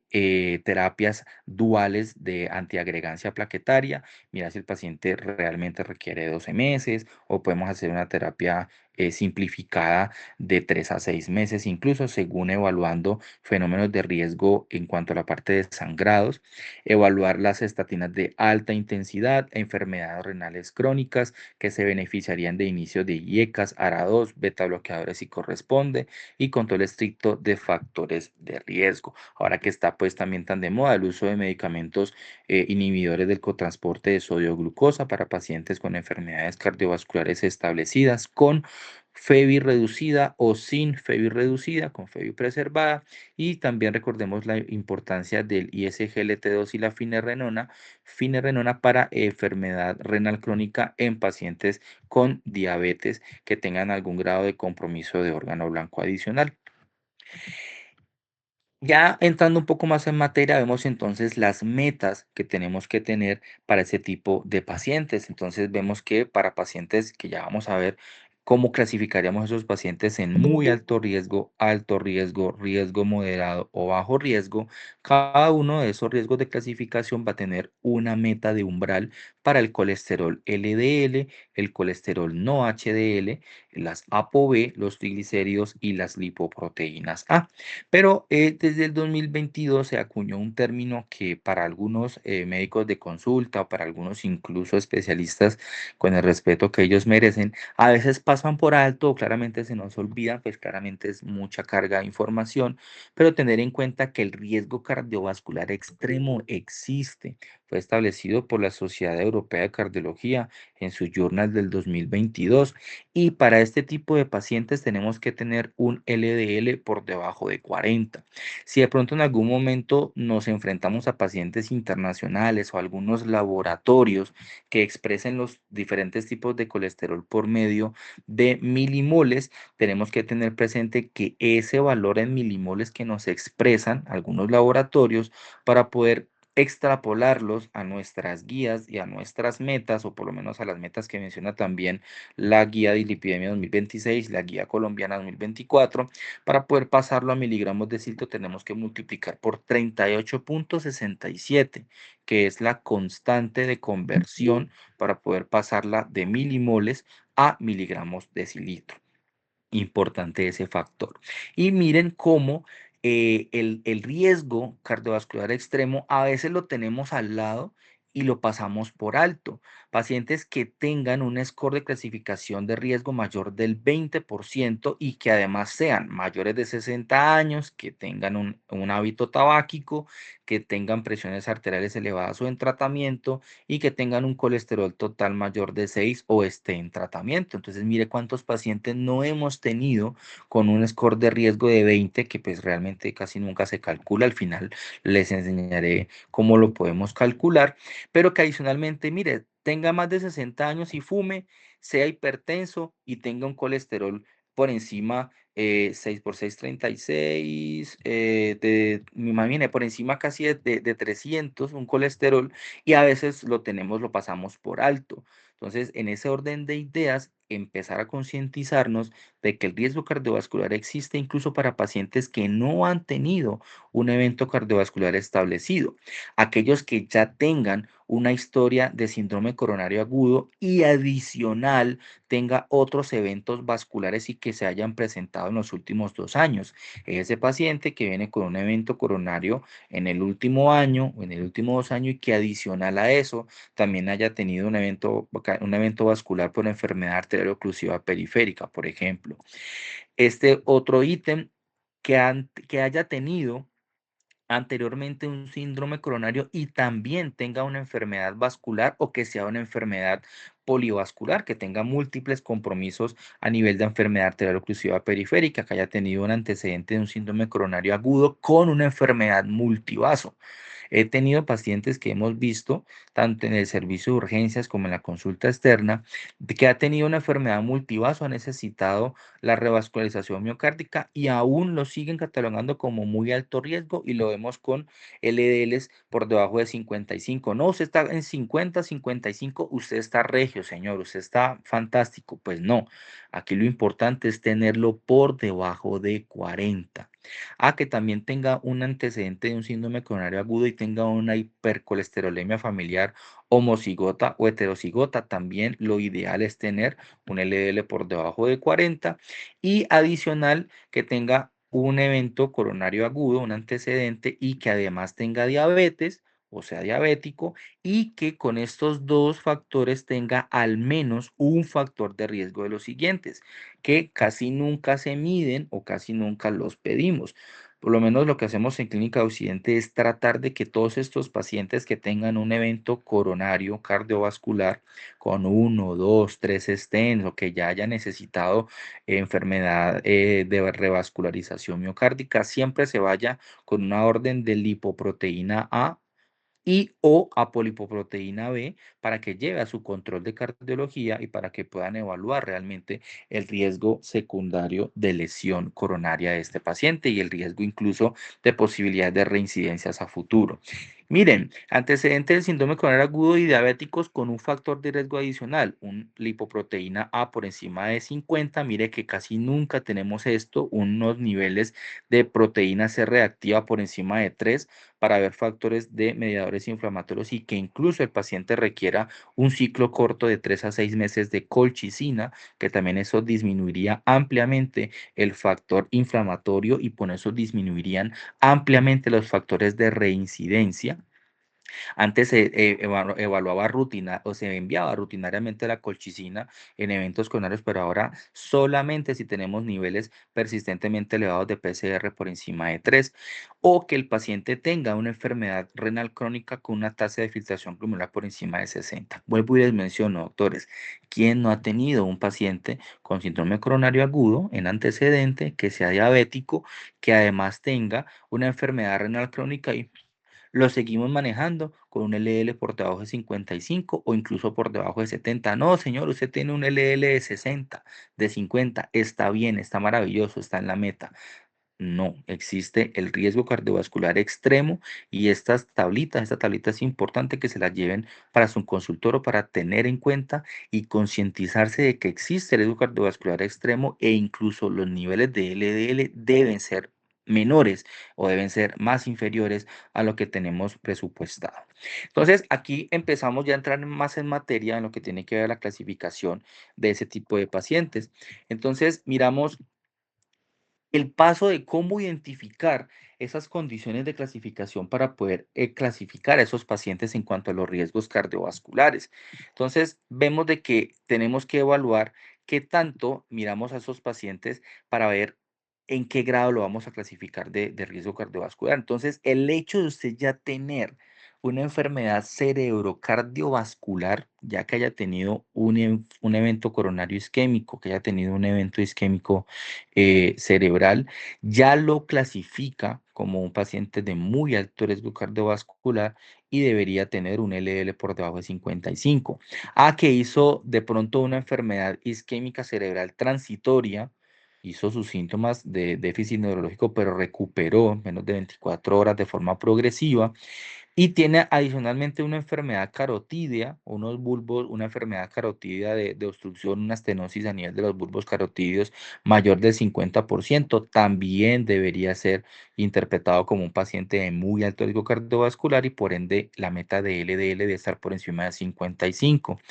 Speaker 1: terapias duales de antiagregancia plaquetaria, mirar si el paciente realmente requiere 12 meses o podemos hacer una terapia simplificada de 3 a 6 meses, incluso según evaluando fenómenos de riesgo en cuanto a la parte de sangrados, evaluar las estatinas de alta intensidad, enfermedades renales crónicas que se beneficiarían de inicio de IECAS, ARA2, beta bloqueadores si corresponde, y control estricto de factores de riesgo. Ahora que está pues también tan de moda el uso de medicamentos inhibidores del cotransporte de sodio glucosa para pacientes con enfermedades cardiovasculares establecidas con FEBI reducida o sin FEBI reducida, con FEBI preservada, y también recordemos la importancia del ISGLT2 y la finerenona para enfermedad renal crónica en pacientes con diabetes que tengan algún grado de compromiso de órgano blanco adicional. Ya entrando un poco más en materia, vemos entonces las metas que tenemos que tener para ese tipo de pacientes. Entonces vemos que para pacientes que ya vamos a ver cómo clasificaríamos esos pacientes en muy alto riesgo, riesgo moderado o bajo riesgo, cada uno de esos riesgos de clasificación va a tener una meta de umbral para el colesterol LDL, el colesterol no HDL, las ApoB, los triglicéridos y las lipoproteínas A. Pero desde el 2022 se acuñó un término que para algunos médicos de consulta o para algunos incluso especialistas, con el respeto que ellos merecen, a veces pasan por alto o claramente se nos olvida, pues claramente es mucha carga de información, pero tener en cuenta que el riesgo cardiovascular extremo existe. Fue establecido por la Sociedad Europea de Cardiología en su journal del 2022 y para este tipo de pacientes tenemos que tener un LDL por debajo de 40. Si de pronto en algún momento nos enfrentamos a pacientes internacionales o algunos laboratorios que expresen los diferentes tipos de colesterol por medio de milimoles, tenemos que tener presente que ese valor en milimoles que nos expresan algunos laboratorios para poder extrapolarlos a nuestras guías y a nuestras metas, o por lo menos a las metas que menciona también la guía de lipidemia 2026, la guía colombiana 2024. Para poder pasarlo a miligramos de silto tenemos que multiplicar por 38,67, que es la constante de conversión para poder pasarla de milimoles a miligramos de cilitro. Importante ese factor. Y miren cómo el riesgo cardiovascular extremo a veces lo tenemos al lado y lo pasamos por alto. Pacientes que tengan un score de clasificación de riesgo mayor del 20% y que además sean mayores de 60 años, que tengan un hábito tabáquico, que tengan presiones arteriales elevadas o en tratamiento y que tengan un colesterol total mayor de 6 o esté en tratamiento. Entonces, mire cuántos pacientes no hemos tenido con un score de riesgo de 20, que pues realmente casi nunca se calcula. Al final les enseñaré cómo lo podemos calcular, pero que adicionalmente, mire, tenga más de 60 años y fume, sea hipertenso y tenga un colesterol por encima 6 por 6, 36, me imagine, por encima casi de 300, un colesterol, y a veces lo tenemos, lo pasamos por alto. Entonces, en ese orden de ideas, empezar a concientizarnos de que el riesgo cardiovascular existe incluso para pacientes que no han tenido un evento cardiovascular establecido. Aquellos que ya tengan una historia de síndrome coronario agudo y adicional tenga otros eventos vasculares y que se hayan presentado en los últimos 2 años. Ese paciente que viene con un evento coronario en el último año o en el último 2 años y que adicional a eso también haya tenido un evento vascular por enfermedad arterial oclusiva periférica, por ejemplo. Este otro ítem que haya tenido anteriormente un síndrome coronario y también tenga una enfermedad vascular o que sea una enfermedad polivascular, que tenga múltiples compromisos a nivel de enfermedad arterial oclusiva periférica, que haya tenido un antecedente de un síndrome coronario agudo con una enfermedad multivaso. He tenido pacientes que hemos visto, tanto en el servicio de urgencias como en la consulta externa, de que ha tenido una enfermedad multivaso, ha necesitado la revascularización miocárdica y aún lo siguen catalogando como muy alto riesgo y lo vemos con LDLs por debajo de 55. No, usted está en 50, 55, usted está regio, señor, usted está fantástico. Pues no, aquí lo importante es tenerlo por debajo de 40. Que también tenga un antecedente de un síndrome coronario agudo y tenga una hipercolesterolemia familiar homocigota o heterocigota. También lo ideal es tener un LDL por debajo de 40 y adicional que tenga un evento coronario agudo, un antecedente y que además tenga diabetes, o sea, diabético, y que con estos dos factores tenga al menos un factor de riesgo de los siguientes, que casi nunca se miden o casi nunca los pedimos. Por lo menos lo que hacemos en Clínica Occidente es tratar de que todos estos pacientes que tengan un evento coronario cardiovascular con uno, dos, tres stents o que ya haya necesitado enfermedad de revascularización miocárdica, siempre se vaya con una orden de lipoproteína A y o apolipoproteína B para que lleve a su control de cardiología y para que puedan evaluar realmente el riesgo secundario de lesión coronaria de este paciente y el riesgo incluso de posibilidad de reincidencias a futuro. Miren, antecedente del síndrome coronario agudo y diabéticos con un factor de riesgo adicional, un lipoproteína A por encima de 50. Mire que casi nunca tenemos esto, unos niveles de proteína C reactiva por encima de 3 para ver factores de mediadores inflamatorios y que incluso el paciente requiera un ciclo corto de 3 a 6 meses de colchicina, que también eso disminuiría ampliamente el factor inflamatorio y por eso disminuirían ampliamente los factores de reincidencia. Antes se evaluaba rutina o se enviaba rutinariamente la colchicina en eventos coronarios, pero ahora solamente si tenemos niveles persistentemente elevados de PCR por encima de 3 o que el paciente tenga una enfermedad renal crónica con una tasa de filtración glomerular por encima de 60. Vuelvo y les menciono, doctores, ¿quién no ha tenido un paciente con síndrome coronario agudo en antecedente, que sea diabético, que además tenga una enfermedad renal crónica y lo seguimos manejando con un LDL por debajo de 55 o incluso por debajo de 70? No, señor, usted tiene un LDL de 60, de 50, está bien, está maravilloso, está en la meta. No, existe el riesgo cardiovascular extremo y esta tablita es importante que se la lleven para su consultor o para tener en cuenta y concientizarse de que existe el riesgo cardiovascular extremo e incluso los niveles de LDL deben ser menores o deben ser más inferiores a lo que tenemos presupuestado. Entonces, aquí empezamos ya a entrar más en materia en lo que tiene que ver la clasificación de ese tipo de pacientes. Entonces, miramos el paso de cómo identificar esas condiciones de clasificación para poder clasificar a esos pacientes en cuanto a los riesgos cardiovasculares. Entonces, vemos de que tenemos que evaluar qué tanto miramos a esos pacientes para ver en qué grado lo vamos a clasificar de riesgo cardiovascular. Entonces, el hecho de usted ya tener una enfermedad cerebrocardiovascular, ya que haya tenido un evento coronario isquémico, que haya tenido un evento isquémico cerebral, ya lo clasifica como un paciente de muy alto riesgo cardiovascular y debería tener un LDL por debajo de 55. Que hizo de pronto una enfermedad isquémica cerebral transitoria, hizo sus síntomas de déficit neurológico, pero recuperó en menos de 24 horas de forma progresiva y tiene adicionalmente una enfermedad carotídea, unos bulbos, una enfermedad carotídea de obstrucción, una estenosis a nivel de los bulbos carotídeos mayor del 50%. También debería ser interpretado como un paciente de muy alto riesgo cardiovascular y por ende la meta de LDL debe estar por encima de 55.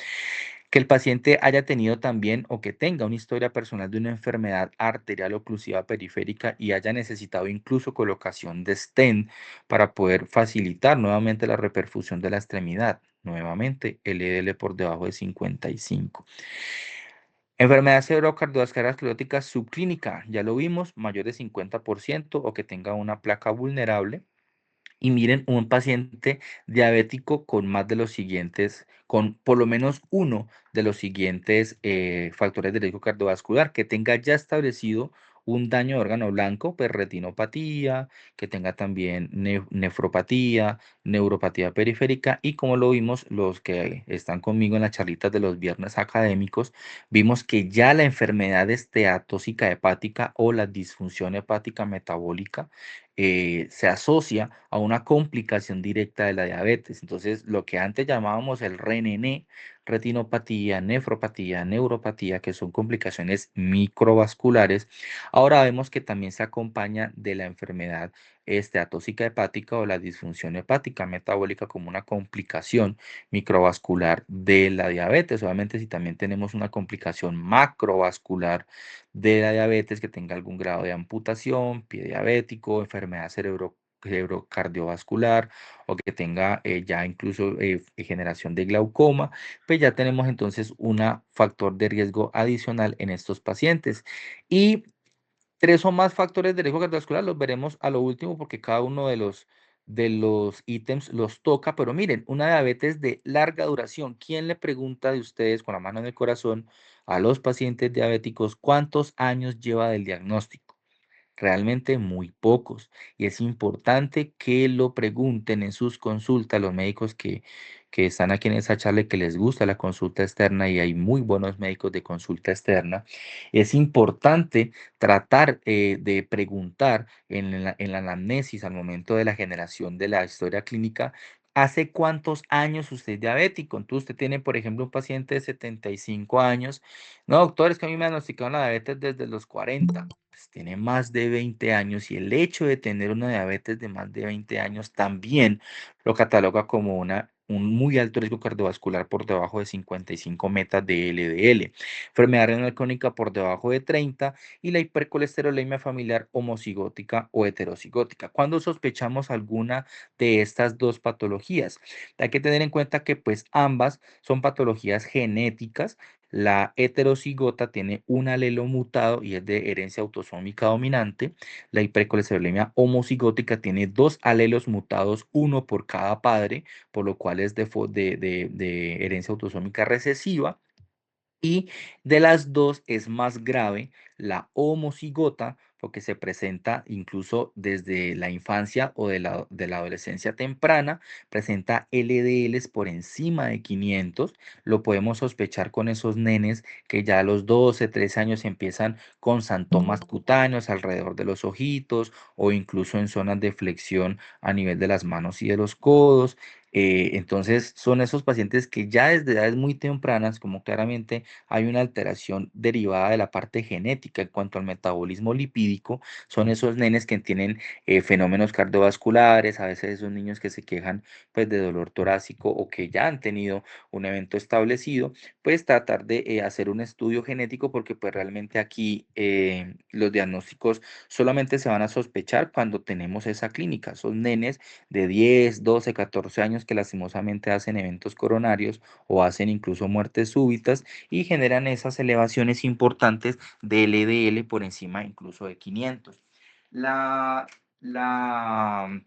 Speaker 1: Que el paciente haya tenido también o que tenga una historia personal de una enfermedad arterial oclusiva periférica y haya necesitado incluso colocación de stent para poder facilitar nuevamente la reperfusión de la extremidad. Nuevamente, LDL por debajo de 55. Enfermedad cerebrocardiovascular esclerótica subclínica, ya lo vimos, mayor de 50% o que tenga una placa vulnerable. Y miren, un paciente diabético con más de los siguientes, con por lo menos uno de los siguientes factores de riesgo cardiovascular, que tenga ya establecido un daño de órgano blanco, pues retinopatía, que tenga también nefropatía, neuropatía periférica y como lo vimos los que están conmigo en las charlitas de los viernes académicos, vimos que ya la enfermedad esteatóxica hepática o la disfunción hepática metabólica se asocia a una complicación directa de la diabetes. Entonces, lo que antes llamábamos el RNN, retinopatía, nefropatía, neuropatía, que son complicaciones microvasculares, ahora vemos que también se acompaña de la enfermedad esteatóxica hepática o la disfunción hepática metabólica como una complicación microvascular de la diabetes. Obviamente, si también tenemos una complicación macrovascular de la diabetes que tenga algún grado de amputación, pie diabético, enfermedad cerebrocardiovascular o que tenga ya incluso generación de glaucoma, pues ya tenemos entonces un factor de riesgo adicional en estos pacientes. Y tres o más factores de riesgo cardiovascular los veremos a lo último porque cada uno de los ítems los toca, pero miren, una diabetes de larga duración. ¿Quién le pregunta de ustedes con la mano en el corazón a los pacientes diabéticos cuántos años lleva del diagnóstico? Realmente muy pocos. Y es importante que lo pregunten en sus consultas, los médicos que están aquí en esa charla y que les gusta la consulta externa y hay muy buenos médicos de consulta externa. Es importante tratar de preguntar en la anamnesis al momento de la generación de la historia clínica. ¿Hace cuántos años usted es diabético? Entonces usted tiene, por ejemplo, un paciente de 75 años. No, doctor, es que a mí me diagnosticaron la diabetes desde los 40. Pues tiene más de 20 años y el hecho de tener una diabetes de más de 20 años también lo cataloga como un muy alto riesgo cardiovascular por debajo de 55 metas de LDL, enfermedad renal crónica por debajo de 30 y la hipercolesterolemia familiar homocigótica o heterocigótica. Cuando sospechamos alguna de estas dos patologías, hay que tener en cuenta que pues ambas son patologías genéticas. La heterocigota tiene un alelo mutado y es de herencia autosómica dominante. La hipercolesterolemia homocigótica tiene dos alelos mutados, uno por cada padre, por lo cual es de herencia autosómica recesiva. Y de las dos es más grave la homocigota porque se presenta incluso desde la infancia o de la adolescencia temprana, presenta LDLs por encima de 500. Lo podemos sospechar con esos nenes que ya a los 12, 13 años empiezan con santomas cutáneos alrededor de los ojitos o incluso en zonas de flexión a nivel de las manos y de los codos. Entonces son esos pacientes que ya desde edades muy tempranas, como claramente hay una alteración derivada de la parte genética en cuanto al metabolismo lipídico. Son esos nenes que tienen fenómenos cardiovasculares, a veces esos niños que se quejan pues de dolor torácico o que ya han tenido un evento establecido, pues tratar de hacer un estudio genético porque pues realmente aquí los diagnósticos solamente se van a sospechar cuando tenemos esa clínica. Son nenes de 10, 12, 14 años que lastimosamente hacen eventos coronarios o hacen incluso muertes súbitas y generan esas elevaciones importantes de LDL por encima incluso de 500. La, la,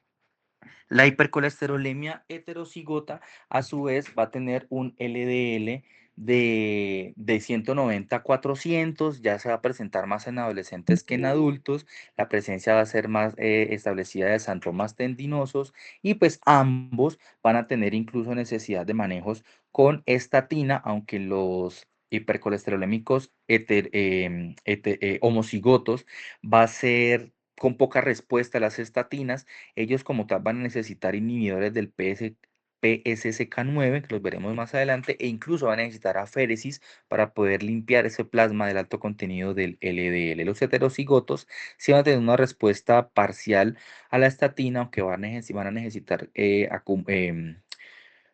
Speaker 1: la hipercolesterolemia heterocigota a su vez va a tener un LDL de 190 a 400, ya se va a presentar más en adolescentes que en adultos, la presencia va a ser más establecida de santomas tendinosos y pues ambos van a tener incluso necesidad de manejos con estatina, aunque los hipercolesterolémicos homocigotos va a ser con poca respuesta a las estatinas. Ellos como tal van a necesitar inhibidores del PSSK9, que los veremos más adelante, e incluso van a necesitar aféresis para poder limpiar ese plasma del alto contenido del LDL. Los heterocigotos sí van a tener una respuesta parcial a la estatina, aunque van a necesitar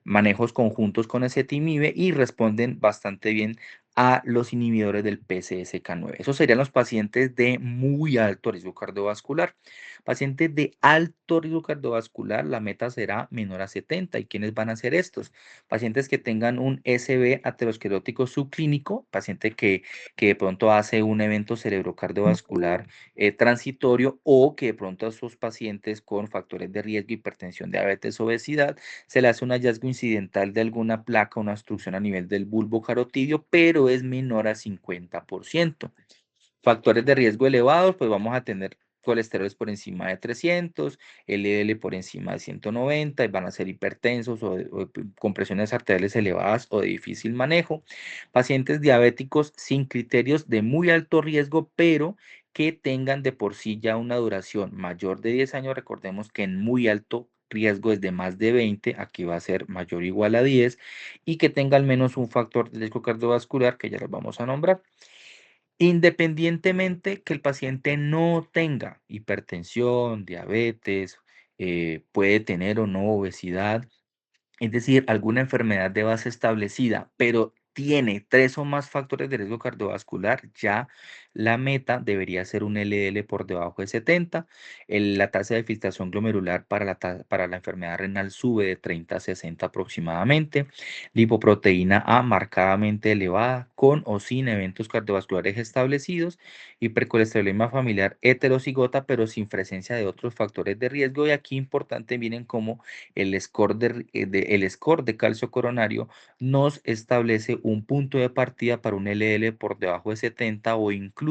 Speaker 1: manejos conjuntos con ezetimibe y responden bastante bien a los inhibidores del PCSK9. Esos serían los pacientes de muy alto riesgo cardiovascular. Pacientes de alto riesgo cardiovascular, la meta será menor a 70. ¿Y quiénes van a ser estos? Pacientes que tengan un SB aterosclerótico subclínico, paciente que de pronto hace un evento cerebrocardiovascular transitorio, o que de pronto a sus pacientes con factores de riesgo, hipertensión, diabetes, obesidad, se le hace un hallazgo incidental de alguna placa, una obstrucción a nivel del bulbo carotidio, pero es menor a 50%. Factores de riesgo elevados, pues vamos a tener colesteroles por encima de 300, LDL por encima de 190, y van a ser hipertensos o con presiones arteriales elevadas o de difícil manejo. Pacientes diabéticos sin criterios de muy alto riesgo, pero que tengan de por sí ya una duración mayor de 10 años. Recordemos que en muy alto riesgo es de más de 20, aquí va a ser mayor o igual a 10, y que tenga al menos un factor de riesgo cardiovascular que ya los vamos a nombrar. Independientemente que el paciente no tenga hipertensión, diabetes, puede tener o no obesidad, es decir, alguna enfermedad de base establecida, pero tiene tres o más factores de riesgo cardiovascular, ya la meta debería ser un LDL por debajo de 70. La tasa de filtración glomerular para la enfermedad renal sube de 30 a 60 aproximadamente. Lipoproteína A marcadamente elevada, con o sin eventos cardiovasculares establecidos. Hipercolesterolemia familiar heterocigota, pero sin presencia de otros factores de riesgo. Y aquí importante, miren cómo el score de calcio coronario nos establece un punto de partida para un LDL por debajo de 70, o incluso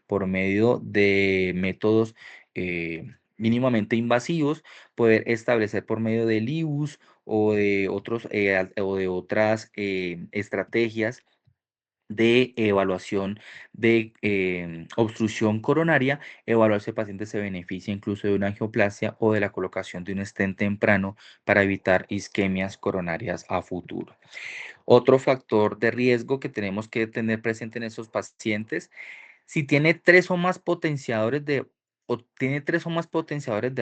Speaker 1: por medio de métodos mínimamente invasivos, poder establecer por medio del IBUS o de otras estrategias de evaluación de obstrucción coronaria, evaluar si el paciente se beneficia incluso de una angioplasia o de la colocación de un stent temprano para evitar isquemias coronarias a futuro. Otro factor de riesgo que tenemos que tener presente en esos pacientes: si tiene tres o más potenciadores de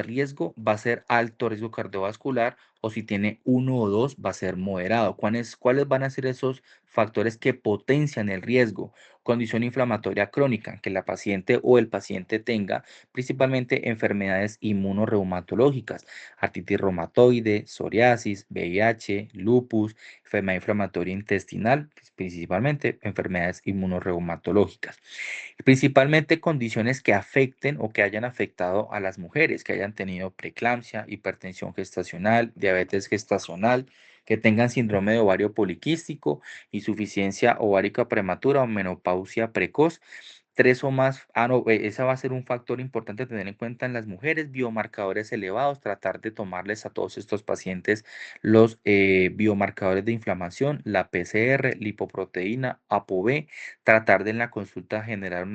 Speaker 1: riesgo, va a ser alto riesgo cardiovascular, o si tiene uno o dos, va a ser moderado. ¿Cuáles van a ser esos factores que potencian el riesgo? Condición inflamatoria crónica, que la paciente o el paciente tenga principalmente enfermedades inmunorreumatológicas, artritis reumatoide, psoriasis, VIH, lupus, enfermedad inflamatoria intestinal, principalmente enfermedades inmunorreumatológicas. Principalmente condiciones que afecten o que hayan afectado a las mujeres, que hayan tenido preeclampsia, hipertensión gestacional, diabetes gestacional, que tengan síndrome de ovario poliquístico, insuficiencia ovárica prematura o menopausia precoz. Tres o más, no, esa va a ser un factor importante a tener en cuenta en las mujeres. Biomarcadores elevados, tratar de tomarles a todos estos pacientes los biomarcadores de inflamación, la PCR, lipoproteína, ApoB, tratar de en la consulta generar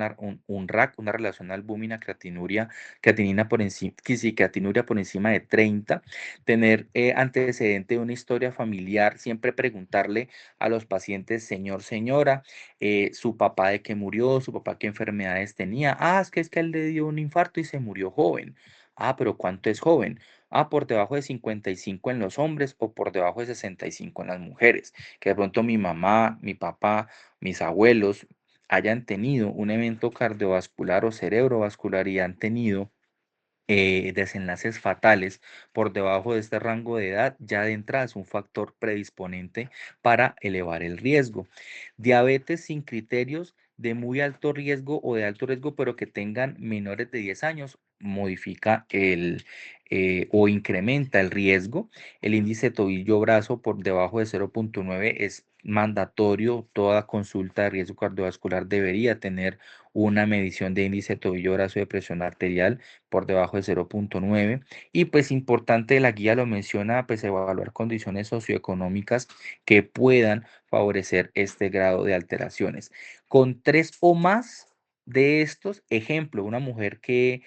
Speaker 1: un RAC, una relación albúmina-creatinuria, creatinina por encima, sí, creatinuria por encima de 30, tener antecedente de una historia familiar, siempre preguntarle a los pacientes: señor, señora, su papá de qué murió, su papá qué enfermedades tenía. Ah, es que él le dio un infarto y se murió joven. Ah, pero ¿cuánto es joven? Ah, por debajo de 55 en los hombres o por debajo de 65 en las mujeres. Que de pronto mi mamá, mi papá, mis abuelos hayan tenido un evento cardiovascular o cerebrovascular y han tenido desenlaces fatales por debajo de este rango de edad, ya de entrada es un factor predisponente para elevar el riesgo. Diabetes sin criterios de muy alto riesgo o de alto riesgo, pero que tengan menores de 10 años, modifica o incrementa el riesgo. El índice tobillo-brazo por debajo de 0,9 es mandatorio. Toda consulta de riesgo cardiovascular debería tener una medición de índice tobillo-brazo de presión arterial por debajo de 0,9. Y pues importante, la guía lo menciona, pues evaluar condiciones socioeconómicas que puedan favorecer este grado de alteraciones. Con tres o más de estos, ejemplo, una mujer que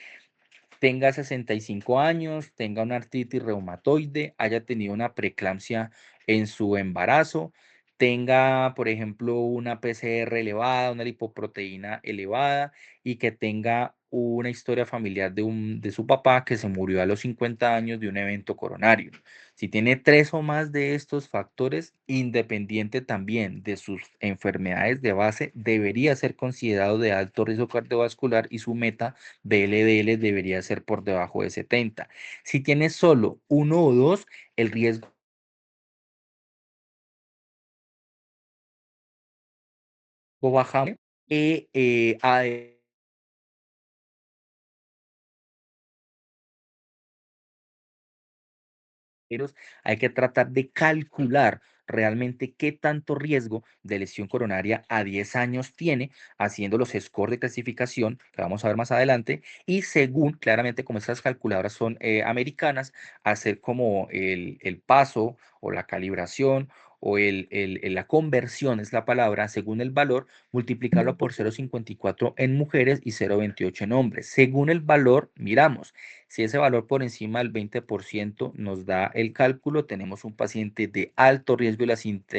Speaker 1: tenga 65 años, tenga una artritis reumatoide, haya tenido una preeclampsia en su embarazo, tenga, por ejemplo, una PCR elevada, una lipoproteína elevada, y que tenga una historia familiar de su papá que se murió a los 50 años de un evento coronario. Si tiene tres o más de estos factores, independiente también de sus enfermedades de base, debería ser considerado de alto riesgo cardiovascular y su meta de LDL debería ser por debajo de 70. Si tiene solo uno o dos, el riesgo baja. Y hay que tratar de calcular realmente qué tanto riesgo de lesión coronaria a 10 años tiene, haciendo los scores de clasificación, que vamos a ver más adelante, y según, claramente, como estas calculadoras son americanas, hacer como el paso o la calibración o la conversión es la palabra, según el valor, multiplicarlo por 0,54 en mujeres y 0,28 en hombres. Según el valor, miramos. Si ese valor por encima del 20% nos da el cálculo, tenemos un paciente de alto riesgo y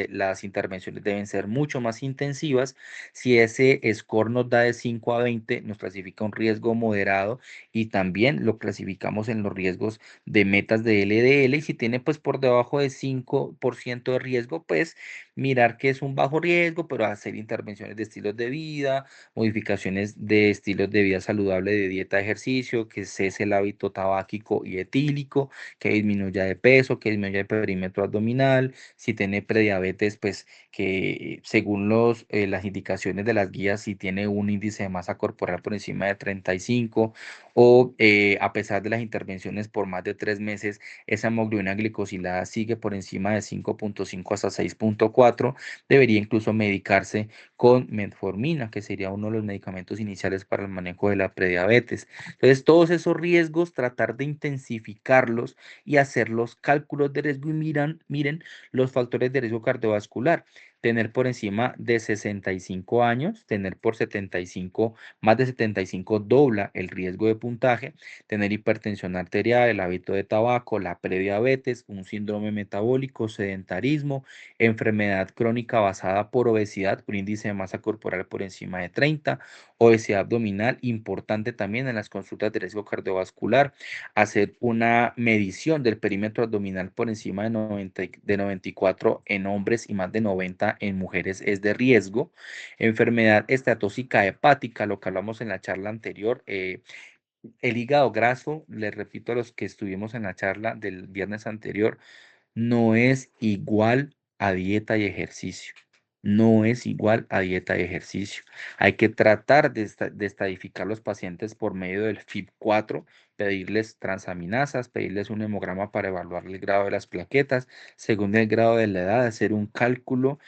Speaker 1: las intervenciones deben ser mucho más intensivas. Si ese score nos da de 5 a 20, nos clasifica un riesgo moderado y también lo clasificamos en los riesgos de metas de LDL. Y si tiene pues por debajo de 5% de riesgo, pues mirar que es un bajo riesgo, pero hacer intervenciones de estilos de vida, modificaciones de estilos de vida saludable, de dieta, de ejercicio, que cese el hábito tabáquico y etílico, que disminuya de peso, que disminuya el perímetro abdominal. Si tiene prediabetes, pues que según las indicaciones de las guías, si tiene un índice de masa corporal por encima de 35 o a pesar de las intervenciones por más de 3 meses, esa hemoglobina glicosilada sigue por encima de 5,5 hasta 6,4, debería incluso medicarse con metformina, que sería uno de los medicamentos iniciales para el manejo de la prediabetes. Entonces, todos esos riesgos, tratar de intensificarlos y hacer los cálculos de riesgo y miren los factores de riesgo cardiovascular. Tener por encima de 65 años, tener por 75, más de 75 dobla el riesgo de puntaje, tener hipertensión arterial, el hábito de tabaco, la prediabetes, un síndrome metabólico, sedentarismo, enfermedad crónica basada por obesidad, un índice de masa corporal por encima de 30, obesidad abdominal, importante también en las consultas de riesgo cardiovascular, hacer una medición del perímetro abdominal por encima de 94 en hombres y más de 90 en mujeres es de riesgo, enfermedad esteatóxica hepática, lo que hablamos en la charla anterior, el hígado graso, les repito a los que estuvimos en la charla del viernes anterior, no es igual a dieta y ejercicio. No es igual a dieta y ejercicio. Hay que tratar de estadificar los pacientes por medio del FIB-4, pedirles transaminasas, pedirles un hemograma para evaluar el grado de las plaquetas, según el grado de la edad, hacer un cálculo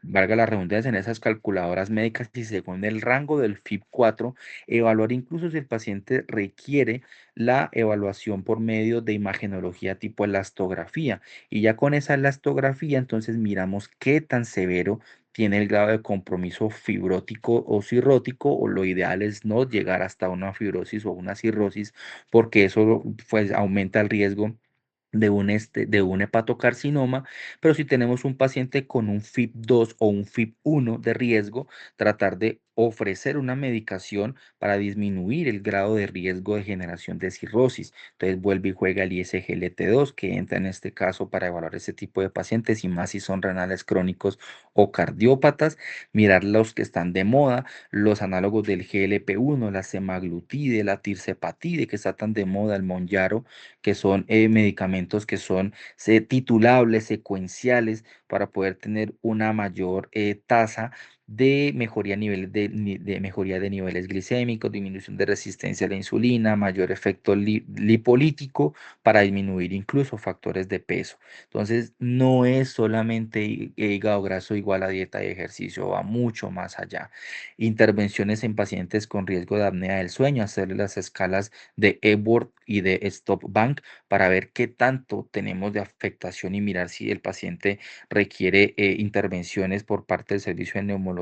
Speaker 1: valga la redundancia, en esas calculadoras médicas y según el rango del FIB-4, evaluar incluso si el paciente requiere la evaluación por medio de imagenología tipo elastografía. Y ya con esa elastografía, entonces miramos qué tan severo tiene el grado de compromiso fibrótico o cirrótico, o lo ideal es no llegar hasta una fibrosis o una cirrosis, porque eso pues aumenta el riesgo de un hepatocarcinoma, pero si tenemos un paciente con un FIB-2 o un FIB-1 de riesgo, tratar de ofrecer una medicación para disminuir el grado de riesgo de generación de cirrosis. Entonces vuelve y juega el ISGLT2, que entra en este caso para evaluar ese tipo de pacientes y más si son renales crónicos o cardiópatas, mirar los que están de moda, los análogos del GLP-1, la semaglutide, la tirzepatide, que está tan de moda, el Mounjaro, que son medicamentos que son titulables, secuenciales, para poder tener una mayor tasa de mejoría, de mejoría de niveles glicémicos, disminución de resistencia a la insulina, mayor efecto lipolítico para disminuir incluso factores de peso. Entonces, no es solamente hígado graso igual a dieta y ejercicio, va mucho más allá. Intervenciones en pacientes con riesgo de apnea del sueño, hacerle las escalas de Epworth y de Stop Bank para ver qué tanto tenemos de afectación y mirar si el paciente requiere intervenciones por parte del servicio de neumología,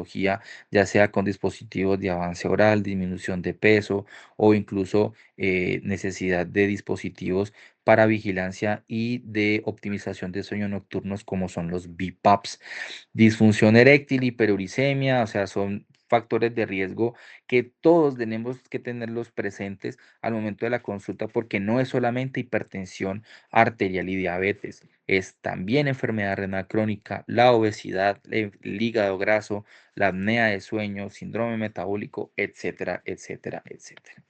Speaker 1: ya sea con dispositivos de avance oral, disminución de peso o incluso necesidad de dispositivos para vigilancia y de optimización de sueño nocturnos como son los BiPAPs. Disfunción eréctil, hiperuricemia, o sea, son factores de riesgo que todos tenemos que tenerlos presentes al momento de la consulta, porque no es solamente hipertensión arterial y diabetes, es también enfermedad renal crónica, la obesidad, el hígado graso, la apnea de sueño, síndrome metabólico, etcétera, etcétera, etcétera.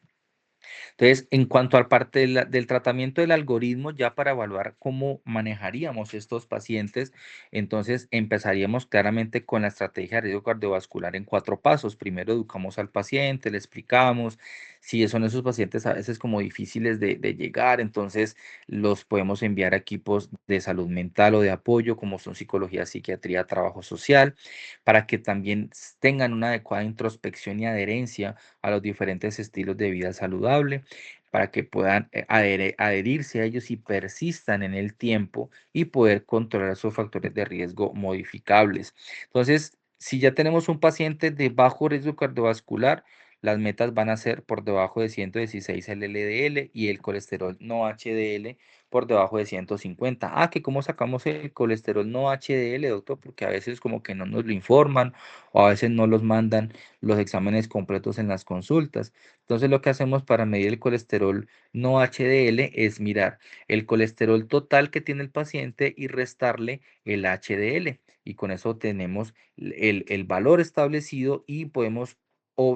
Speaker 1: Entonces, en cuanto al parte del tratamiento del algoritmo, ya para evaluar cómo manejaríamos estos pacientes, entonces empezaríamos claramente con la estrategia de riesgo cardiovascular en 4 pasos. Primero educamos al paciente, le explicamos si son esos pacientes a veces como difíciles de llegar, entonces los podemos enviar a equipos de salud mental o de apoyo, como son psicología, psiquiatría, trabajo social, para que también tengan una adecuada introspección y adherencia a los diferentes estilos de vida saludable, para que puedan adherirse a ellos y persistan en el tiempo y poder controlar esos factores de riesgo modificables. Entonces, si ya tenemos un paciente de bajo riesgo cardiovascular, las metas van a ser por debajo de 116 el LDL y el colesterol no HDL por debajo de 150. Ah, que cómo sacamos el colesterol no HDL, doctor, porque a veces como que no nos lo informan o a veces no los mandan los exámenes completos en las consultas. Entonces, lo que hacemos para medir el colesterol no HDL es mirar el colesterol total que tiene el paciente y restarle el HDL. Y con eso tenemos el valor establecido y podemos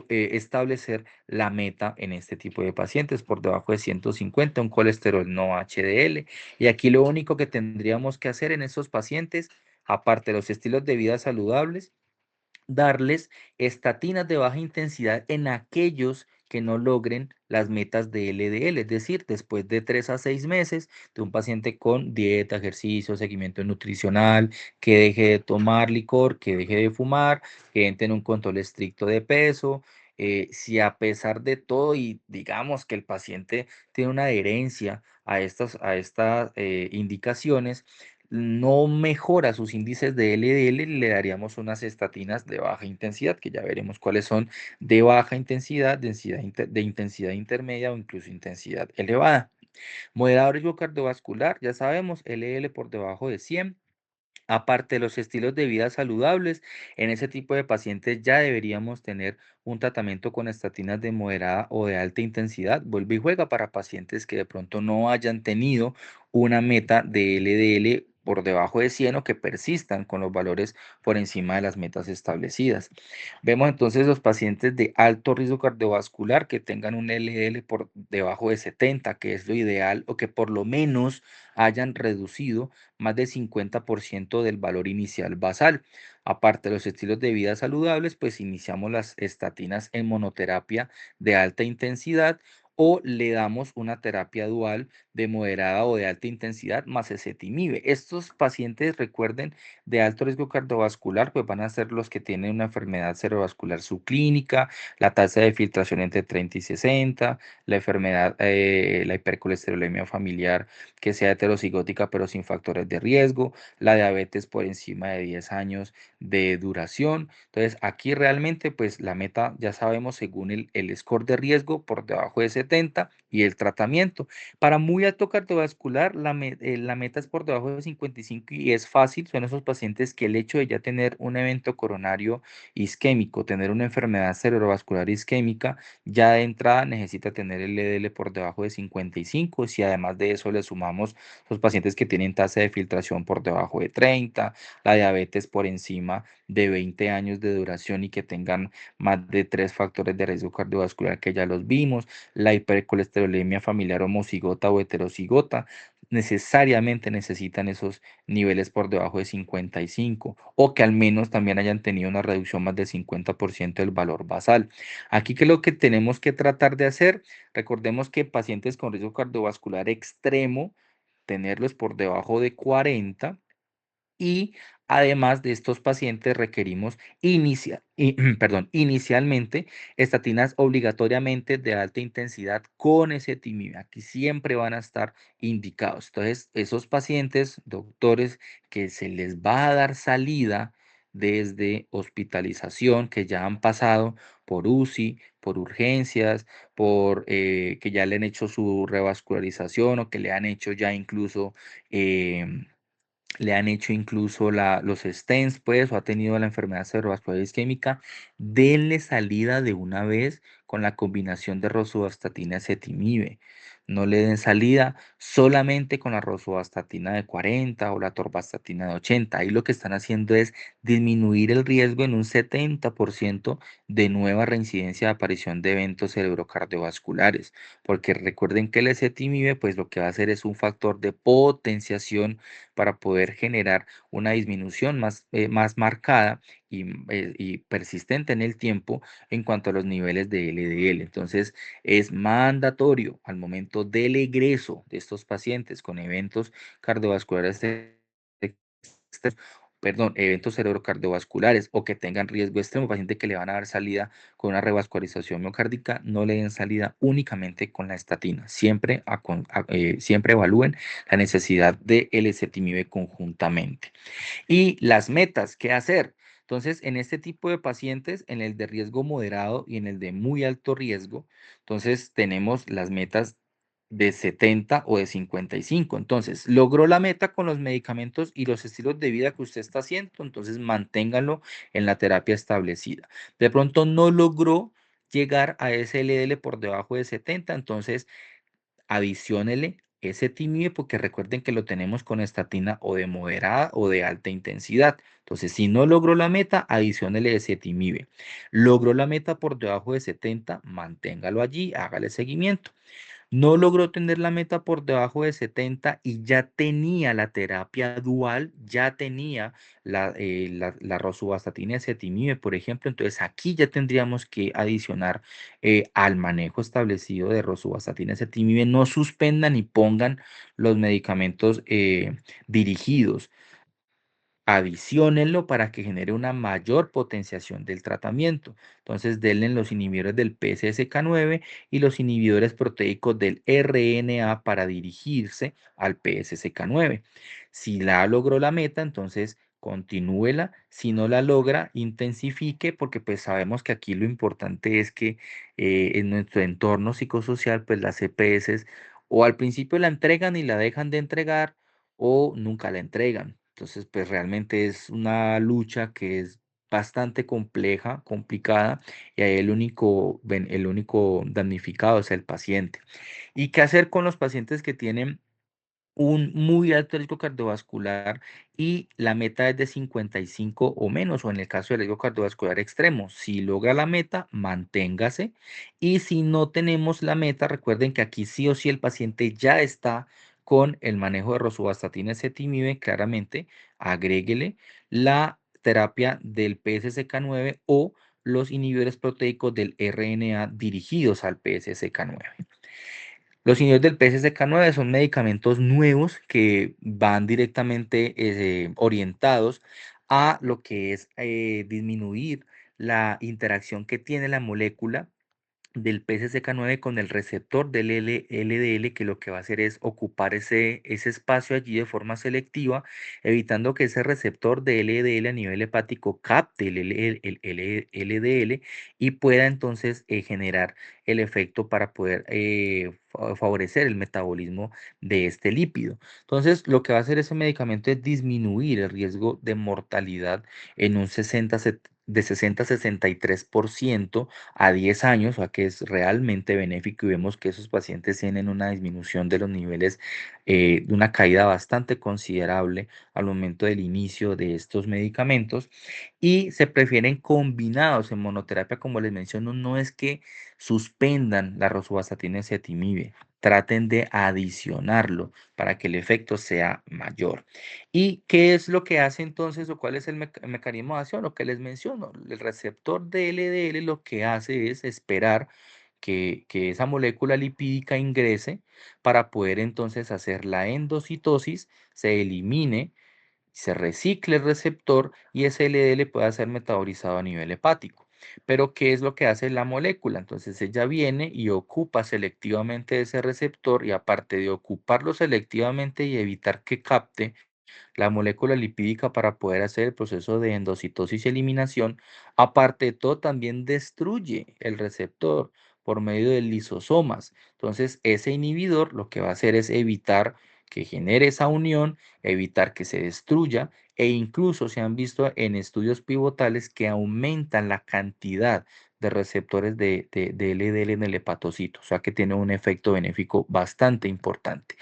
Speaker 1: establecer la meta en este tipo de pacientes por debajo de 150, un colesterol no HDL. Y aquí lo único que tendríamos que hacer en esos pacientes, aparte de los estilos de vida saludables, darles estatinas de baja intensidad en aquellos que no logren las metas de LDL, es decir, después de 3 a 6 meses de un paciente con dieta, ejercicio, seguimiento nutricional, que deje de tomar licor, que deje de fumar, que entre en un control estricto de peso. Si a pesar de todo y digamos que el paciente tiene una adherencia a estas indicaciones, no mejora sus índices de LDL, le daríamos unas estatinas de baja intensidad, que ya veremos cuáles son de baja intensidad, de intensidad intermedia o incluso intensidad elevada. Moderado riesgo cardiovascular, ya sabemos, LDL por debajo de 100. Aparte de los estilos de vida saludables, en ese tipo de pacientes ya deberíamos tener un tratamiento con estatinas de moderada o de alta intensidad. Vuelve y juega para pacientes que de pronto no hayan tenido una meta de LDL por debajo de 100 o que persistan con los valores por encima de las metas establecidas. Vemos entonces los pacientes de alto riesgo cardiovascular que tengan un LDL por debajo de 70, que es lo ideal, o que por lo menos hayan reducido más del 50% del valor inicial basal. Aparte de los estilos de vida saludables, pues iniciamos las estatinas en monoterapia de alta intensidad o le damos una terapia dual de moderada o de alta intensidad más ezetimibe. Estos pacientes, recuerden, de alto riesgo cardiovascular, pues van a ser los que tienen una enfermedad cerebrovascular subclínica, la tasa de filtración entre 30 y 60, la enfermedad, la hipercolesterolemia familiar que sea heterocigótica pero sin factores de riesgo, la diabetes por encima de 10 años de duración. Entonces, aquí realmente, pues la meta, ya sabemos, según el score de riesgo, por debajo de 70 y el tratamiento. Para muy alto cardiovascular, la meta es por debajo de 55 y es fácil. Son esos pacientes que el hecho de ya tener un evento coronario isquémico, tener una enfermedad cerebrovascular isquémica, ya de entrada necesita tener el LDL por debajo de 55. Si además de eso le sumamos los pacientes que tienen tasa de filtración por debajo de 30, la diabetes por encima de 20 años de duración y que tengan más de 3 factores de riesgo cardiovascular que ya los vimos, la hipercolesterolemia familiar homocigota o heterocigota, necesariamente necesitan esos niveles por debajo de 55 o que al menos también hayan tenido una reducción más del 50% del valor basal. Aquí, ¿qué es lo que tenemos que tratar de hacer? Recordemos que pacientes con riesgo cardiovascular extremo, tenerlos por debajo de 40 y además de estos pacientes requerimos perdón, inicialmente estatinas obligatoriamente de alta intensidad con ezetimibe. Aquí siempre van a estar indicados. Entonces, esos pacientes, doctores, que se les va a dar salida desde hospitalización, que ya han pasado por UCI, por urgencias, por que ya le han hecho su revascularización o que le han hecho ya incluso le han hecho incluso los stents, pues, o ha tenido la enfermedad cerebrovascular isquémica, denle salida de una vez con la combinación de rosuvastatina y ezetimibe. No le den salida solamente con la rosuvastatina de 40 o la torvastatina de 80. Ahí lo que están haciendo es disminuir el riesgo en un 70% de nueva reincidencia de aparición de eventos cerebrocardiovasculares, porque recuerden que el ezetimibe, pues, lo que va a hacer es un factor de potenciación para poder generar una disminución más marcada y persistente en el tiempo en cuanto a los niveles de LDL. Entonces, es mandatorio al momento del egreso de estos pacientes con eventos cardiovasculares perdón, eventos cerebrocardiovasculares o que tengan riesgo extremo, paciente que le van a dar salida con una revascularización miocárdica, no le den salida únicamente con la estatina. Siempre evalúen la necesidad de L-ezetimibe conjuntamente. Y las metas, ¿qué hacer? Entonces, en este tipo de pacientes, en el de riesgo moderado y en el de muy alto riesgo, entonces tenemos las metas de 70 o de 55. Entonces, logró la meta con los medicamentos y los estilos de vida que usted está haciendo, entonces manténgalo en la terapia establecida. De pronto no logró llegar a ese LDL por debajo de 70, entonces adiciónele ese tímido porque recuerden que lo tenemos con estatina o de moderada o de alta intensidad. Entonces, si no logró la meta, adiciónele ese tímido. Logró la meta por debajo de 70, manténgalo allí, hágale seguimiento. No logró tener la meta por debajo de 70 y ya tenía la terapia dual, ya tenía la rosuvastatina y ezetimibe, por ejemplo. Entonces aquí ya tendríamos que adicionar al manejo establecido de rosuvastatina y ezetimibe. No suspendan y pongan los medicamentos dirigidos. Adiciónenlo para que genere una mayor potenciación del tratamiento. Entonces, denle los inhibidores del PCSK9 y los inhibidores proteicos del RNA para dirigirse al PCSK9. Si la logró la meta, entonces continúela. Si no la logra, intensifique, porque pues sabemos que aquí lo importante es que en nuestro entorno psicosocial, pues las EPS o al principio la entregan y la dejan de entregar o nunca la entregan. Entonces, pues realmente es una lucha que es bastante compleja, complicada, y ahí el único damnificado es el paciente. ¿Y qué hacer con los pacientes que tienen un muy alto riesgo cardiovascular y la meta es de 55 o menos, o en el caso del riesgo cardiovascular extremo? Si logra la meta, manténgase. Y si no tenemos la meta, recuerden que aquí sí o sí el paciente ya está con el manejo de rosuvastatina y ezetimibe, claramente, agréguele la terapia del PSSK9 o los inhibidores proteicos del RNA dirigidos al PSSK9. Los inhibidores del PCSK9 son medicamentos nuevos que van directamente orientados a lo que es disminuir la interacción que tiene la molécula del PCSK9 con el receptor del LDL, que lo que va a hacer es ocupar ese espacio allí de forma selectiva, evitando que ese receptor de LDL a nivel hepático capte el LDL y pueda entonces generar el efecto para poder favorecer el metabolismo de este lípido. Entonces, lo que va a hacer ese medicamento es disminuir el riesgo de mortalidad en un 60 a 63% a 10 años, o sea que es realmente benéfico y vemos que esos pacientes tienen una disminución de los niveles, de una caída bastante considerable al momento del inicio de estos medicamentos y se prefieren combinados en monoterapia, como les menciono, no es que suspendan la rosuvastatina y ezetimibe, traten de adicionarlo para que el efecto sea mayor. ¿Y qué es lo que hace entonces o cuál es el mecanismo de acción? Lo que les menciono, el receptor de LDL lo que hace es esperar que esa molécula lipídica ingrese para poder entonces hacer la endocitosis, se elimine, se recicle el receptor y ese LDL pueda ser metabolizado a nivel hepático. Pero, ¿qué es lo que hace la molécula? Entonces ella viene y ocupa selectivamente ese receptor y aparte de ocuparlo selectivamente y evitar que capte la molécula lipídica para poder hacer el proceso de endocitosis y eliminación, aparte de todo, también destruye el receptor por medio de lisosomas. Entonces, ese inhibidor lo que va a hacer es evitar que genere esa unión, evitar que se destruya e incluso se han visto en estudios pivotales que aumentan la cantidad de receptores de LDL en el hepatocito, o sea que tiene un efecto benéfico bastante importante.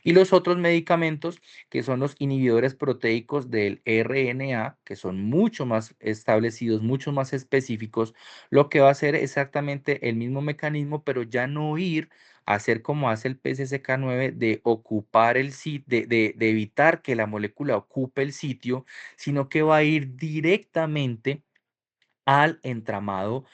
Speaker 1: Y los otros medicamentos, que son los inhibidores proteicos del RNA, que son mucho más establecidos, mucho más específicos, lo que va a hacer exactamente el mismo mecanismo, pero ya no ir a hacer como hace el PCSK9 de ocupar el sitio, de evitar que la molécula ocupe el sitio, sino que va a ir directamente al entramado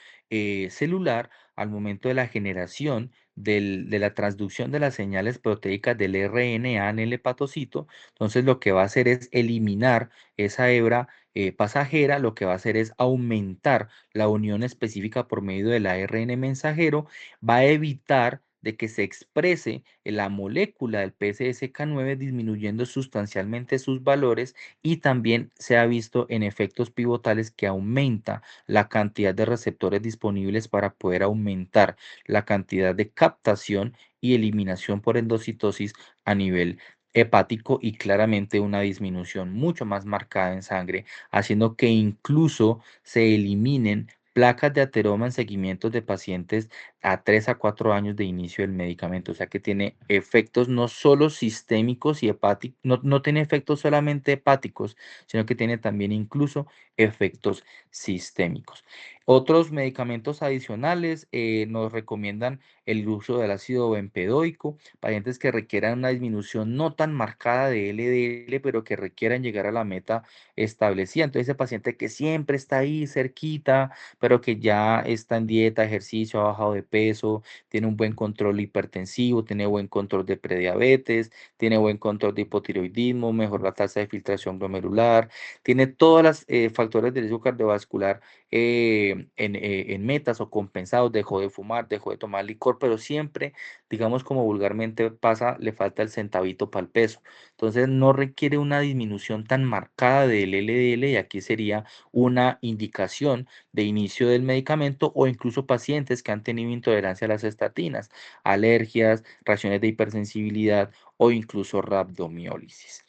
Speaker 1: celular al momento de la generación de la transducción de las señales proteicas del RNA en el hepatocito. Entonces lo que va a hacer es eliminar esa hebra pasajera, lo que va a hacer es aumentar la unión específica por medio del ARN mensajero, va a evitar de que se exprese la molécula del PCSK9 disminuyendo sustancialmente sus valores y también se ha visto en efectos pivotales que aumenta la cantidad de receptores disponibles para poder aumentar la cantidad de captación y eliminación por endocitosis a nivel hepático y claramente una disminución mucho más marcada en sangre, haciendo que incluso se eliminen placas de ateroma en seguimientos de pacientes a 3 a 4 años de inicio del medicamento, o sea que tiene efectos no solo sistémicos y hepáticos, no tiene efectos solamente hepáticos, sino que tiene también incluso efectos sistémicos. Otros medicamentos adicionales nos recomiendan el uso del ácido bempedoico, pacientes que requieran una disminución no tan marcada de LDL, pero que requieran llegar a la meta establecida. Entonces, ese paciente que siempre está ahí cerquita, pero que ya está en dieta, ejercicio, ha bajado de peso, tiene un buen control hipertensivo, tiene buen control de prediabetes, tiene buen control de hipotiroidismo, mejor la tasa de filtración glomerular, tiene todos los factores de riesgo cardiovascular en metas o compensados, dejó de fumar, dejó de tomar licor, pero siempre, digamos como vulgarmente pasa, le falta el centavito para el peso. Entonces no requiere una disminución tan marcada del LDL y aquí sería una indicación de inicio del medicamento o incluso pacientes que han tenido intolerancia a las estatinas, alergias, reacciones de hipersensibilidad o incluso rabdomiólisis.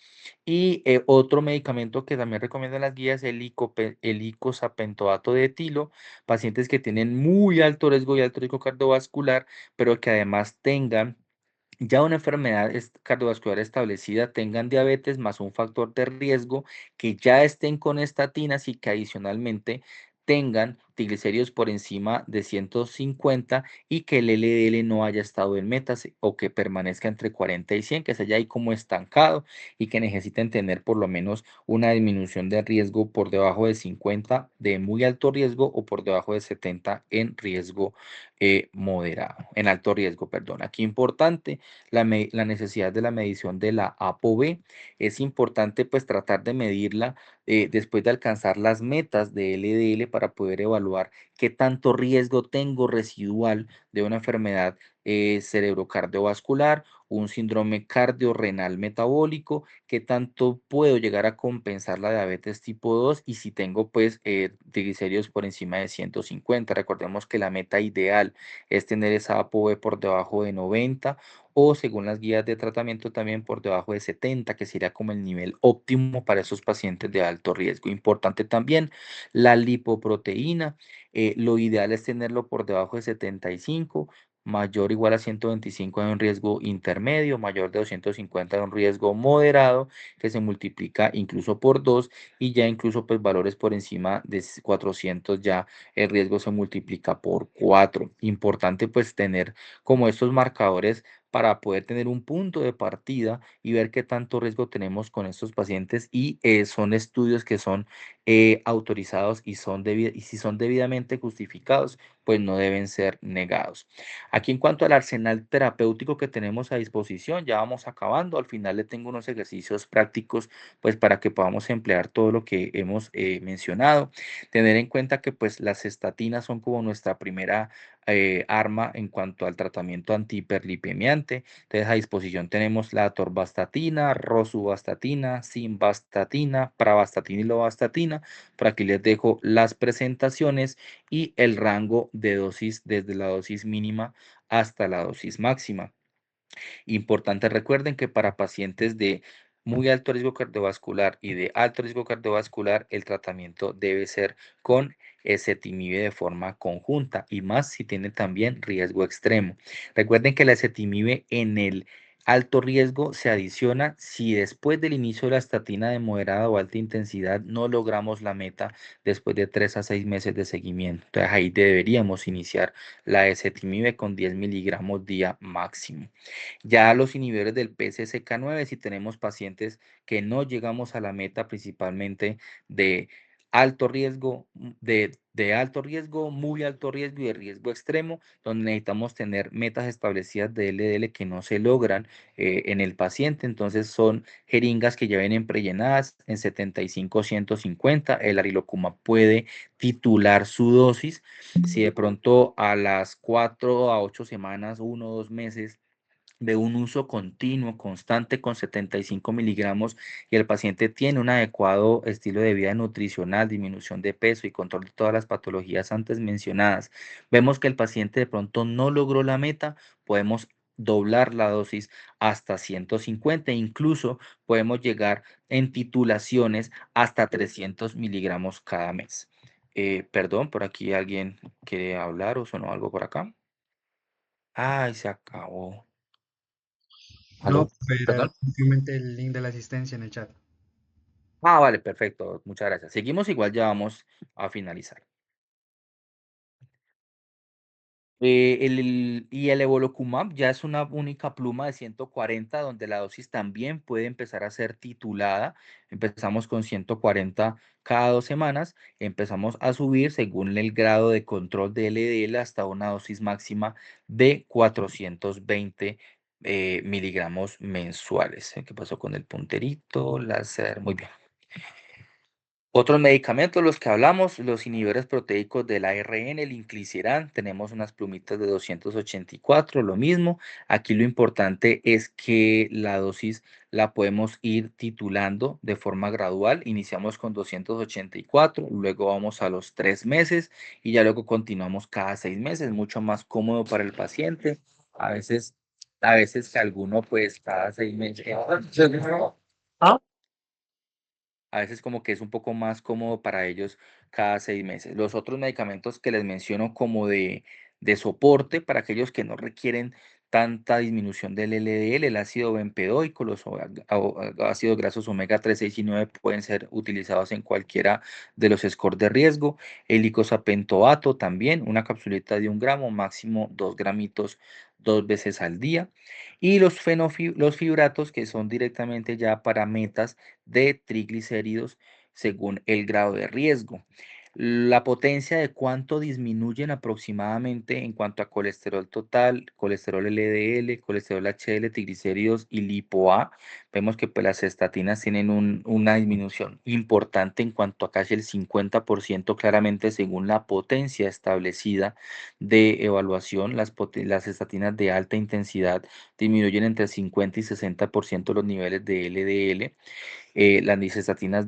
Speaker 1: Y otro medicamento que también recomiendan las guías es el icosapentoato de etilo, pacientes que tienen muy alto riesgo y alto riesgo cardiovascular, pero que además tengan ya una enfermedad cardiovascular establecida, tengan diabetes más un factor de riesgo, que ya estén con estatinas y que adicionalmente tengan triglicéridos por encima de 150 y que el LDL no haya estado en metas o que permanezca entre 40 y 100, que se haya ahí como estancado y que necesiten tener por lo menos una disminución de riesgo por debajo de 50 de muy alto riesgo o por debajo de 70 en riesgo moderado, en alto riesgo, perdón. Aquí importante la necesidad de la medición de la ApoB. Es importante pues tratar de medirla después de alcanzar las metas de LDL para poder evaluar qué tanto riesgo tengo residual de una enfermedad cerebrocardiovascular, un síndrome cardiorrenal metabólico, qué tanto puedo llegar a compensar la diabetes tipo 2 y si tengo pues triglicéridos por encima de 150. Recordemos que la meta ideal es tener esa ApoB por debajo de 90 o según las guías de tratamiento también por debajo de 70, que sería como el nivel óptimo para esos pacientes de alto riesgo. Importante también la lipoproteína, lo ideal es tenerlo por debajo de 75, mayor o igual a 125 de un riesgo intermedio, mayor de 250 de un riesgo moderado, que se multiplica incluso por 2 y ya incluso pues valores por encima de 400 ya el riesgo se multiplica por 4. Importante pues tener como estos marcadores para poder tener un punto de partida y ver qué tanto riesgo tenemos con estos pacientes y son estudios que son autorizados y si son debidamente justificados, pues no deben ser negados. Aquí en cuanto al arsenal terapéutico que tenemos a disposición, ya vamos acabando, al final le tengo unos ejercicios prácticos pues para que podamos emplear todo lo que hemos mencionado. Tener en cuenta que pues las estatinas son como nuestra primera arma en cuanto al tratamiento antihiperlipemiante. Entonces a disposición tenemos la atorvastatina, rosuvastatina, simvastatina, pravastatina y lovastatina. Por aquí les dejo las presentaciones y el rango de dosis desde la dosis mínima hasta la dosis máxima. Importante, recuerden que para pacientes de muy alto riesgo cardiovascular y de alto riesgo cardiovascular, el tratamiento debe ser con ezetimibe de forma conjunta y más si tiene también riesgo extremo. Recuerden que la ezetimibe en el alto riesgo se adiciona si después del inicio de la estatina de moderada o alta intensidad no logramos la meta después de 3 a 6 meses de seguimiento. Entonces ahí deberíamos iniciar la ezetimibe con 10 miligramos día máximo. Ya los inhibidores del PCSK9, si tenemos pacientes que no llegamos a la meta, principalmente de alto riesgo, de alto riesgo, muy alto riesgo y de riesgo extremo, donde necesitamos tener metas establecidas de LDL que no se logran en el paciente. Entonces son jeringas que ya vienen prellenadas en 75-150. El arilocuma puede titular su dosis. Si de pronto a las 4 a 8 semanas, 1 o 2 meses, de un uso continuo, constante, con 75 miligramos y el paciente tiene un adecuado estilo de vida nutricional, disminución de peso y control de todas las patologías antes mencionadas, vemos que el paciente de pronto no logró la meta, podemos doblar la dosis hasta 150, incluso podemos llegar en titulaciones hasta 300 miligramos cada mes. Perdón, por aquí alguien quiere hablar o sonó algo por acá. Ay, se acabó.
Speaker 2: No,
Speaker 1: ¿Aló?
Speaker 2: era
Speaker 1: Perdón.
Speaker 2: simplemente el link de la asistencia en el chat.
Speaker 1: Ah, vale, perfecto. Muchas gracias. Seguimos igual, ya vamos a finalizar. El evolocumab ya es una única pluma de 140, donde la dosis también puede empezar a ser titulada. Empezamos con 140 cada 2 semanas, empezamos a subir según el grado de control de LDL hasta una dosis máxima de 420 miligramos mensuales. ¿Qué pasó con el punterito? Láser, muy bien. Otros medicamentos, los que hablamos, los inhibidores proteicos del ARN, el inclisiran, tenemos unas plumitas de 284, lo mismo. Aquí lo importante es que la dosis la podemos ir titulando de forma gradual. Iniciamos con 284, luego vamos a los 3 meses y ya luego continuamos cada 6 meses, mucho más cómodo para el paciente. A veces, a veces que alguno pues cada 6 meses. A veces como que es un poco más cómodo para ellos cada 6 meses. Los otros medicamentos que les menciono como de soporte para aquellos que no requieren tanta disminución del LDL, el ácido bempedoico, los ácidos grasos omega 3, 6 y 9 pueden ser utilizados en cualquiera de los scores de riesgo. El icosapentoato también, una capsulita de 1 gramo, máximo 2 gramitos 2 veces al día. Y los fibratos que son directamente ya para metas de triglicéridos según el grado de riesgo. La potencia de cuánto disminuyen aproximadamente en cuanto a colesterol total, colesterol LDL, colesterol HDL, triglicéridos y lipo-A. Vemos que pues, las estatinas tienen una disminución importante en cuanto a casi el 50% claramente según la potencia establecida de evaluación. Las estatinas de alta intensidad disminuyen entre 50 y 60% los niveles de LDL. Las nicestatinas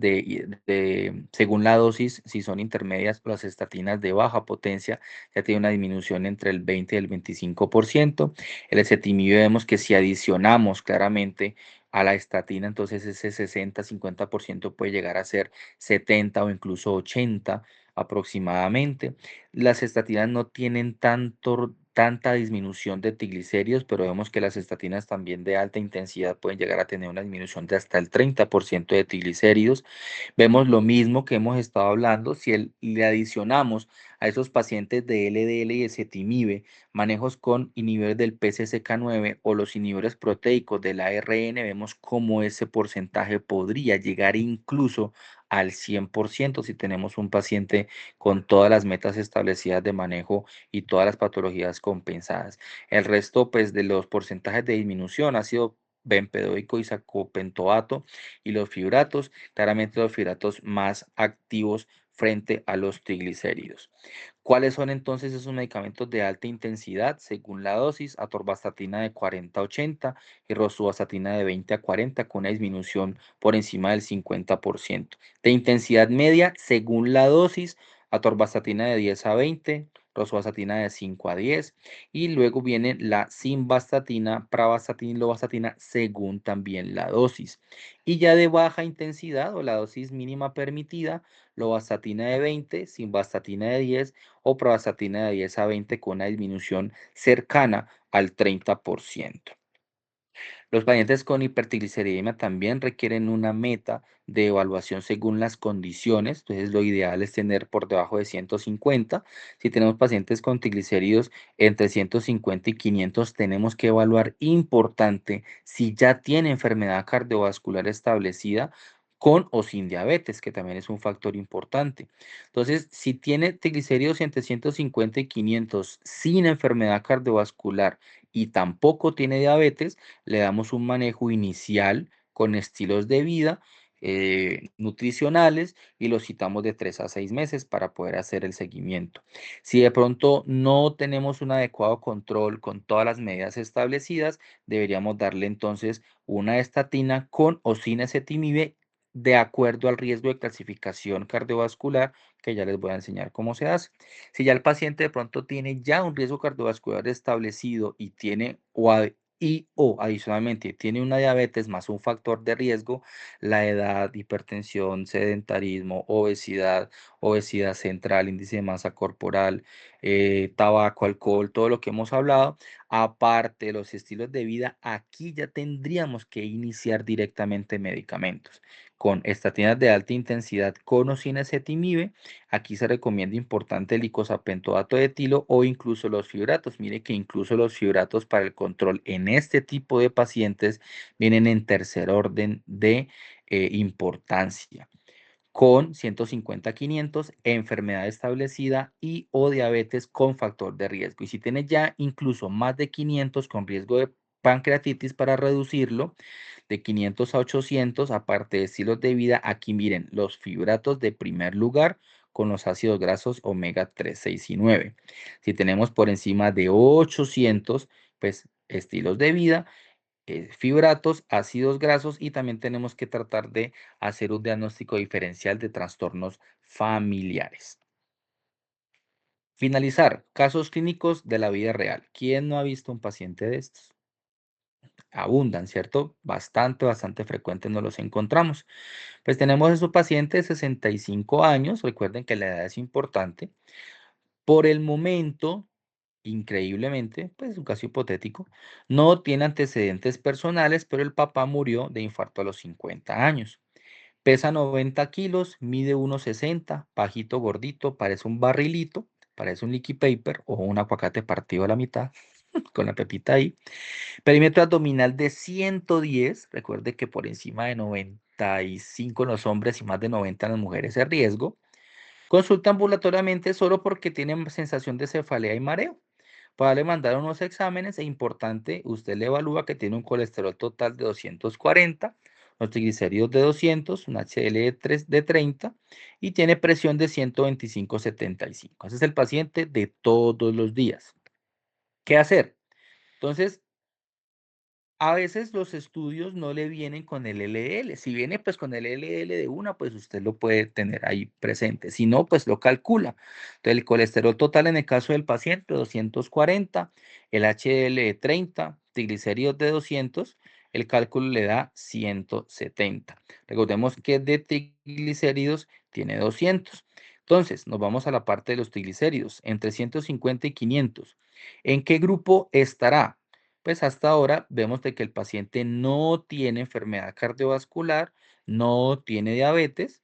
Speaker 1: según la dosis, si son intermedias, las estatinas de baja potencia ya tiene una disminución entre el 20 y el 25%. El ezetimibe vemos que si adicionamos claramente a la estatina, entonces ese 60-50% puede llegar a ser 70 o incluso 80 aproximadamente. Las estatinas no tienen tanta disminución de triglicéridos, pero vemos que las estatinas también de alta intensidad pueden llegar a tener una disminución de hasta el 30% de triglicéridos. Vemos lo mismo que hemos estado hablando, si le adicionamos a esos pacientes de LDL y ezetimibe, manejos con inhibidores del PCSK9 o los inhibidores proteicos del ARN, vemos cómo ese porcentaje podría llegar incluso al 100% si tenemos un paciente con todas las metas establecidas de manejo y todas las patologías compensadas. El resto, pues, de los porcentajes de disminución ha sido bempedoico y sacopentoato y los fibratos, claramente los fibratos más activos frente a los triglicéridos. ¿Cuáles son entonces esos medicamentos de alta intensidad? Según la dosis, atorvastatina de 40 a 80 y rosuvastatina de 20 a 40 con una disminución por encima del 50%. De intensidad media, según la dosis, atorvastatina de 10 a 20, rosuvastatina de 5 a 10, y luego viene la simvastatina, pravastatina y lovastatina según también la dosis. Y ya de baja intensidad o la dosis mínima permitida, lovastatina de 20, simvastatina de 10 o pravastatina de 10 a 20 con una disminución cercana al 30%. Los pacientes con hipertrigliceridemia también requieren una meta de evaluación según las condiciones, entonces lo ideal es tener por debajo de 150. Si tenemos pacientes con triglicéridos entre 150 y 500, tenemos que evaluar importante si ya tiene enfermedad cardiovascular establecida con o sin diabetes, que también es un factor importante. Entonces, si tiene triglicéridos entre 150 y 500 sin enfermedad cardiovascular y tampoco tiene diabetes, le damos un manejo inicial con estilos de vida nutricionales y los citamos de 3 a 6 meses para poder hacer el seguimiento. Si de pronto no tenemos un adecuado control con todas las medidas establecidas, deberíamos darle entonces una estatina con o sin ezetimibe de acuerdo al riesgo de calcificación cardiovascular, que ya les voy a enseñar cómo se hace. Si ya el paciente de pronto tiene ya un riesgo cardiovascular establecido y tiene o adicionalmente tiene una diabetes más un factor de riesgo, la edad, hipertensión, sedentarismo, obesidad central, índice de masa corporal, tabaco, alcohol, todo lo que hemos hablado, aparte de los estilos de vida, aquí ya tendríamos que iniciar directamente medicamentos con estatinas de alta intensidad con o sin ezetimibe. Aquí se recomienda importante el icosapentato de etilo o incluso los fibratos. Mire que incluso los fibratos para el control en este tipo de pacientes vienen en tercer orden de importancia con 150 a 500, enfermedad establecida y o diabetes con factor de riesgo. Y si tiene ya incluso más de 500 con riesgo de pancreatitis, para reducirlo de 500 a 800, aparte de estilos de vida, aquí miren los fibratos de primer lugar con los ácidos grasos omega 3, 6 y 9. Si tenemos por encima de 800, pues estilos de vida, fibratos, ácidos grasos, y también tenemos que tratar de hacer un diagnóstico diferencial de trastornos familiares. Finalizar, casos clínicos de la vida real. ¿Quién no ha visto un paciente de estos? Abundan, ¿cierto? Bastante frecuente nos los encontramos. Pues tenemos a su paciente de 65 años, recuerden que la edad es importante. Por el momento, increíblemente, pues un caso hipotético, no tiene antecedentes personales, pero el papá murió de infarto a los 50 años. Pesa 90 kilos, mide 1,60, bajito, gordito, parece un barrilito, parece un liquid paper o un aguacate partido a la mitad, con la pepita ahí. Perímetro abdominal de 110, recuerde que por encima de 95 en los hombres y más de 90 en las mujeres es riesgo. Consulta ambulatoriamente solo porque tienen sensación de cefalea y mareo. Para le mandar unos exámenes, e importante, usted le evalúa que tiene un colesterol total de 240, los triglicéridos de 200, un HDL de 30 y tiene presión de 125/75. Ese es el paciente de todos los días. ¿Qué hacer? Entonces, a veces los estudios no le vienen con el LDL. Si viene pues con el LDL de una, pues usted lo puede tener ahí presente. Si no, pues lo calcula. Entonces, el colesterol total en el caso del paciente, 240, el HDL de 30, triglicéridos de 200, el cálculo le da 170. Recordemos que de triglicéridos tiene 200. Entonces, nos vamos a la parte de los triglicéridos, entre 150 y 500. ¿En qué grupo estará? Pues hasta ahora vemos de que el paciente no tiene enfermedad cardiovascular, no tiene diabetes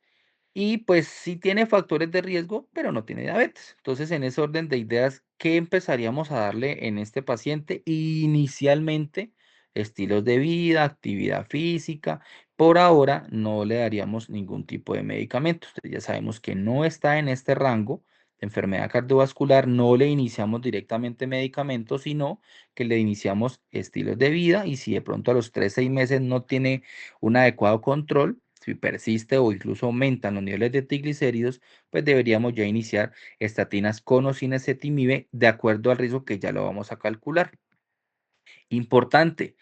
Speaker 1: y pues sí tiene factores de riesgo, pero no tiene diabetes. Entonces, en ese orden de ideas, ¿qué empezaríamos a darle en este paciente? Inicialmente, estilos de vida, actividad física. Por ahora no le daríamos ningún tipo de medicamento. Ustedes ya sabemos que no está en este rango de enfermedad cardiovascular, no le iniciamos directamente medicamentos, sino que le iniciamos estilos de vida y si de pronto a los 3, 6 meses no tiene un adecuado control, si persiste o incluso aumentan los niveles de triglicéridos, pues deberíamos ya iniciar estatinas con o sin ezetimibe de acuerdo al riesgo que ya lo vamos a calcular. Importante,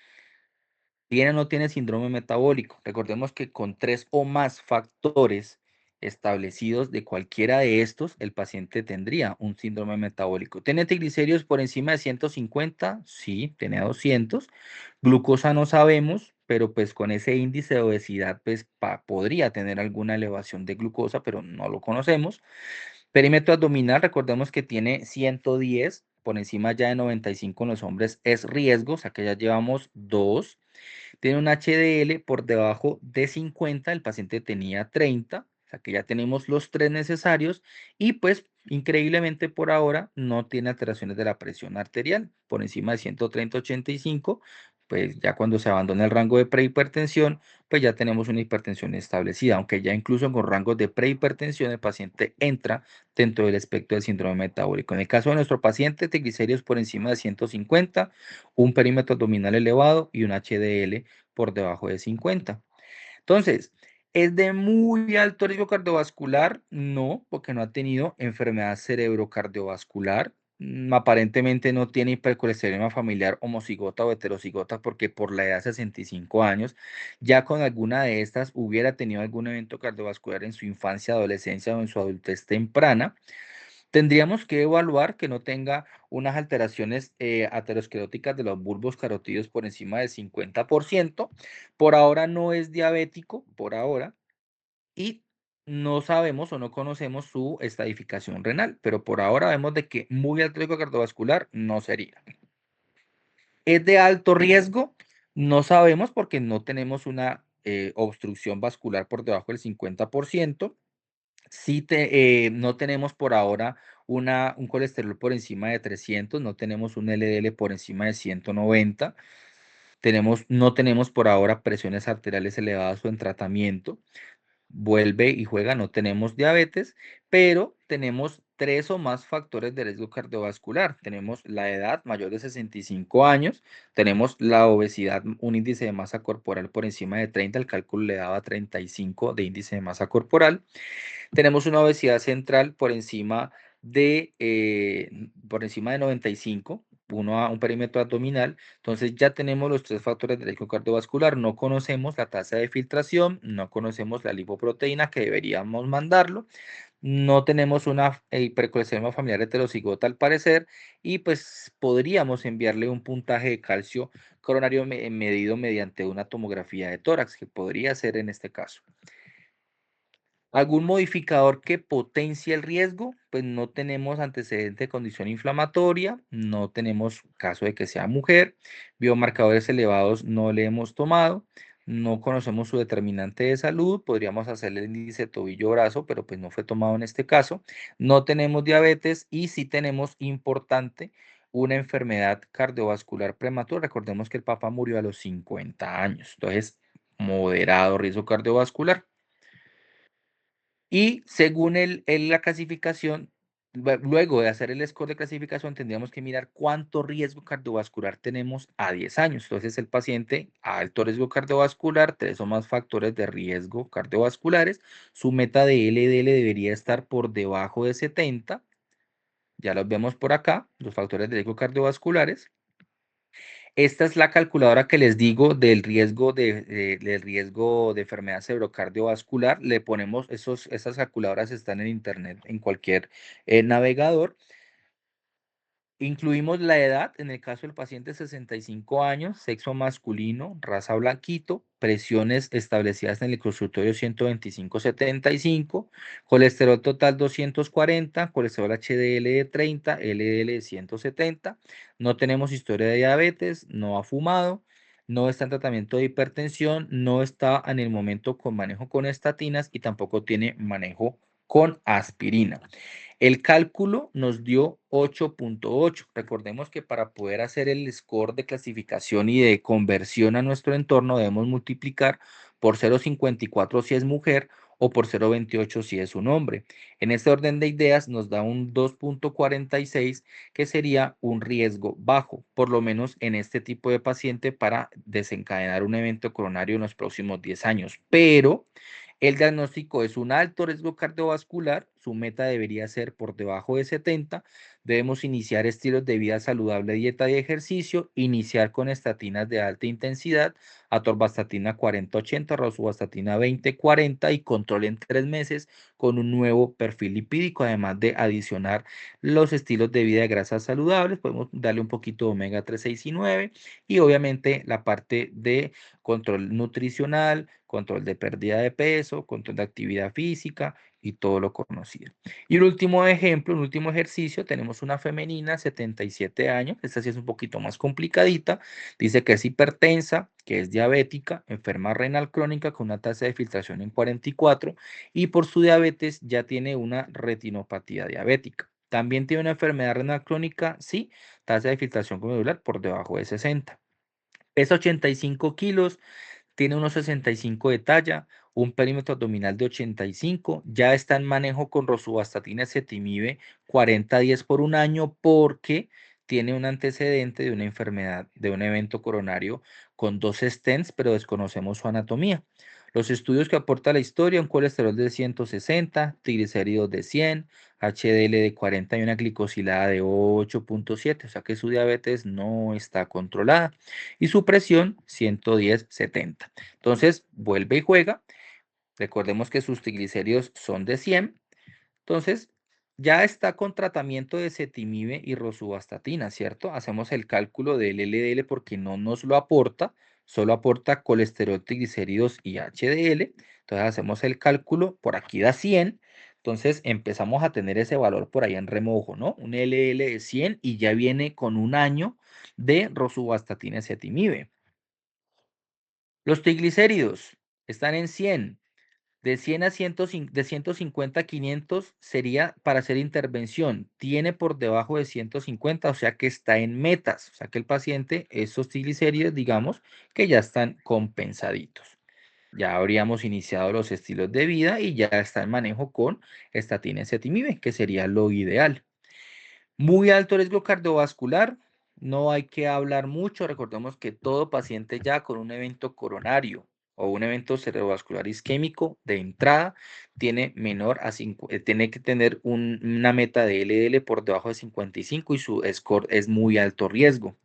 Speaker 1: ¿tiene o no tiene síndrome metabólico? Recordemos que con 3 o más factores establecidos de cualquiera de estos, el paciente tendría un síndrome metabólico. ¿Tiene triglicéridos por encima de 150? Sí, tiene 200. Glucosa no sabemos, pero pues con ese índice de obesidad, pues podría tener alguna elevación de glucosa, pero no lo conocemos. Perímetro abdominal, recordemos que tiene 110, por encima ya de 95 en los hombres es riesgo, o sea que ya llevamos dos. Tiene un HDL por debajo de 50, el paciente tenía 30, o sea que ya tenemos los tres necesarios y pues increíblemente por ahora no tiene alteraciones de la presión arterial por encima de 130/85, pues ya cuando se abandona el rango de prehipertensión, pues ya tenemos una hipertensión establecida, aunque ya incluso con rangos de prehipertensión el paciente entra dentro del espectro del síndrome metabólico. En el caso de nuestro paciente, triglicéridos por encima de 150, un perímetro abdominal elevado y un HDL por debajo de 50. Entonces, ¿es de muy alto riesgo cardiovascular? No, porque no ha tenido enfermedad cerebrocardiovascular. Aparentemente no tiene hipercolesterolemia familiar homocigota o heterocigota porque por la edad de 65 años, ya con alguna de estas hubiera tenido algún evento cardiovascular en su infancia, adolescencia o en su adultez temprana. Tendríamos que evaluar que no tenga unas alteraciones ateroscleróticas de los bulbos carotídeos por encima del 50%. Por ahora no es diabético, por ahora, y no sabemos o no conocemos su estadificación renal, pero por ahora vemos de que muy alto riesgo cardiovascular no sería. ¿Es de alto riesgo? No sabemos porque no tenemos una obstrucción vascular por debajo del 50%. No tenemos por ahora un colesterol por encima de 300, no tenemos un LDL por encima de 190, no tenemos por ahora presiones arteriales elevadas o en tratamiento. Vuelve y juega, no tenemos diabetes, pero tenemos tres o más factores de riesgo cardiovascular. Tenemos la edad mayor de 65 años, tenemos la obesidad, un índice de masa corporal por encima de 30, el cálculo le daba 35 de índice de masa corporal. Tenemos una obesidad central por encima de 95, un perímetro abdominal. Entonces ya tenemos los tres factores de riesgo cardiovascular. No conocemos la tasa de filtración, no conocemos la lipoproteína que deberíamos mandarlo. No tenemos una hipercolesterolemia familiar heterocigota al parecer y pues podríamos enviarle un puntaje de calcio coronario medido mediante una tomografía de tórax, que podría ser en este caso. ¿Algún modificador que potencie el riesgo? Pues no tenemos antecedente de condición inflamatoria, no tenemos caso de que sea mujer, biomarcadores elevados no le hemos tomado, no conocemos su determinante de salud, podríamos hacerle el índice tobillo-brazo, pero pues no fue tomado en este caso, no tenemos diabetes y sí tenemos importante una enfermedad cardiovascular prematura. Recordemos que el papá murió a los 50 años, entonces moderado riesgo cardiovascular. Y según la clasificación, luego de hacer el score de clasificación, tendríamos que mirar cuánto riesgo cardiovascular tenemos a 10 años. Entonces, el paciente a alto riesgo cardiovascular, tres o más factores de riesgo cardiovasculares, su meta de LDL debería estar por debajo de 70. Ya los vemos por acá, los factores de riesgo cardiovasculares. Esta es la calculadora que les digo del riesgo de enfermedad cerebrocardiovascular. Le ponemos esas calculadoras están en internet, en cualquier navegador. Incluimos la edad, en el caso del paciente 65 años, sexo masculino, raza blanquito, presiones establecidas en el consultorio 125/75, colesterol total 240, colesterol HDL de 30, LDL de 170, no tenemos historia de diabetes, no ha fumado, no está en tratamiento de hipertensión, no está en el momento con manejo con estatinas y tampoco tiene manejo con aspirina. El cálculo nos dio 8.8. Recordemos que para poder hacer el score de clasificación y de conversión a nuestro entorno debemos multiplicar por 0.54 si es mujer o por 0.28 si es un hombre. En este orden de ideas nos da un 2.46 que sería un riesgo bajo, por lo menos en este tipo de paciente para desencadenar un evento coronario en los próximos 10 años. Pero el diagnóstico es un alto riesgo cardiovascular, su meta debería ser por debajo de 70, Debemos iniciar estilos de vida saludable, dieta y ejercicio, iniciar con estatinas de alta intensidad, atorvastatina 40-80, rosuvastatina 20-40 y control en 3 meses con un nuevo perfil lipídico, además de adicionar los estilos de vida de grasas saludables. Podemos darle un poquito de omega 3, 6 y 9 y obviamente la parte de control nutricional, control de pérdida de peso, control de actividad física y todo lo conocido. Y el último ejemplo, un último ejercicio, tenemos una femenina, 77 años, esta sí es un poquito más complicadita, dice que es hipertensa, que es diabética, enferma renal crónica con una tasa de filtración en 44 y por su diabetes ya tiene una retinopatía diabética. También tiene una enfermedad renal crónica, sí, tasa de filtración glomerular por debajo de 60. Pesa 85 kilos, tiene unos 65 de talla, un perímetro abdominal de 85, ya está en manejo con rosuvastatina y ezetimibe 40 días por un año porque tiene un antecedente de una enfermedad, de un evento coronario con 2 stents, pero desconocemos su anatomía. Los estudios que aporta la historia, un colesterol de 160, triglicéridos de 100, HDL de 40 y una glicosilada de 8.7, o sea que su diabetes no está controlada y su presión 110/70. Entonces, vuelve y juega. Recordemos que sus triglicéridos son de 100. Entonces, ya está con tratamiento de ezetimibe y rosuvastatina, ¿cierto? Hacemos el cálculo del LDL porque no nos lo aporta, solo aporta colesterol, triglicéridos y HDL. Entonces, hacemos el cálculo, por aquí da 100. Entonces, empezamos a tener ese valor por ahí en remojo, ¿no? Un LDL de 100 y ya viene con un año de rosuvastatina, ezetimibe. Los triglicéridos están en 100. De 100 a 105, de 150 a 500 sería para hacer intervención. Tiene por debajo de 150, o sea que está en metas. O sea que el paciente, esos triglicéridos, digamos, que ya están compensaditos. Ya habríamos iniciado los estilos de vida y ya está en manejo con estatina y ezetimibe, que sería lo ideal. Muy alto riesgo cardiovascular, no hay que hablar mucho. Recordemos que todo paciente ya con un evento coronario o un evento cerebrovascular isquémico de entrada tiene que tener una meta de LDL por debajo de 55 y su score es muy alto riesgo.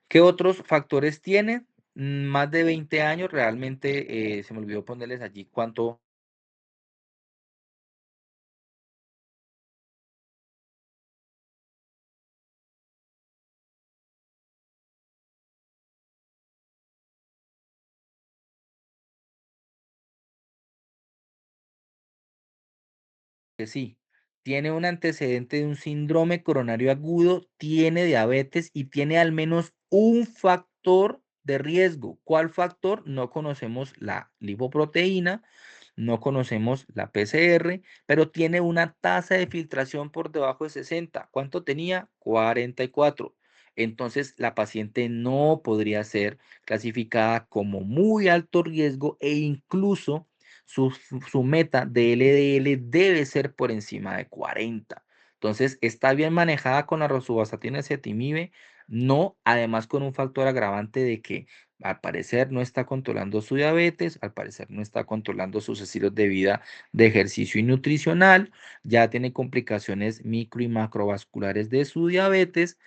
Speaker 1: ¿Qué otros factores tiene? Más de 20 años, realmente se me olvidó ponerles allí cuánto. Que sí, tiene un antecedente de un síndrome coronario agudo, tiene diabetes y tiene al menos un factor de riesgo. ¿Cuál factor? No conocemos la lipoproteína, no conocemos la PCR, pero tiene una tasa de filtración por debajo de 60. ¿Cuánto tenía? 44. Entonces, la paciente no podría ser clasificada como muy alto riesgo e incluso su meta de LDL debe ser por encima de 40. Entonces, está bien manejada con la rosuvastatina y ezetimibe, no, además con un factor agravante de que al parecer no está controlando su diabetes, al parecer no está controlando sus estilos de vida de ejercicio y nutricional, ya tiene complicaciones micro y macrovasculares de su diabetes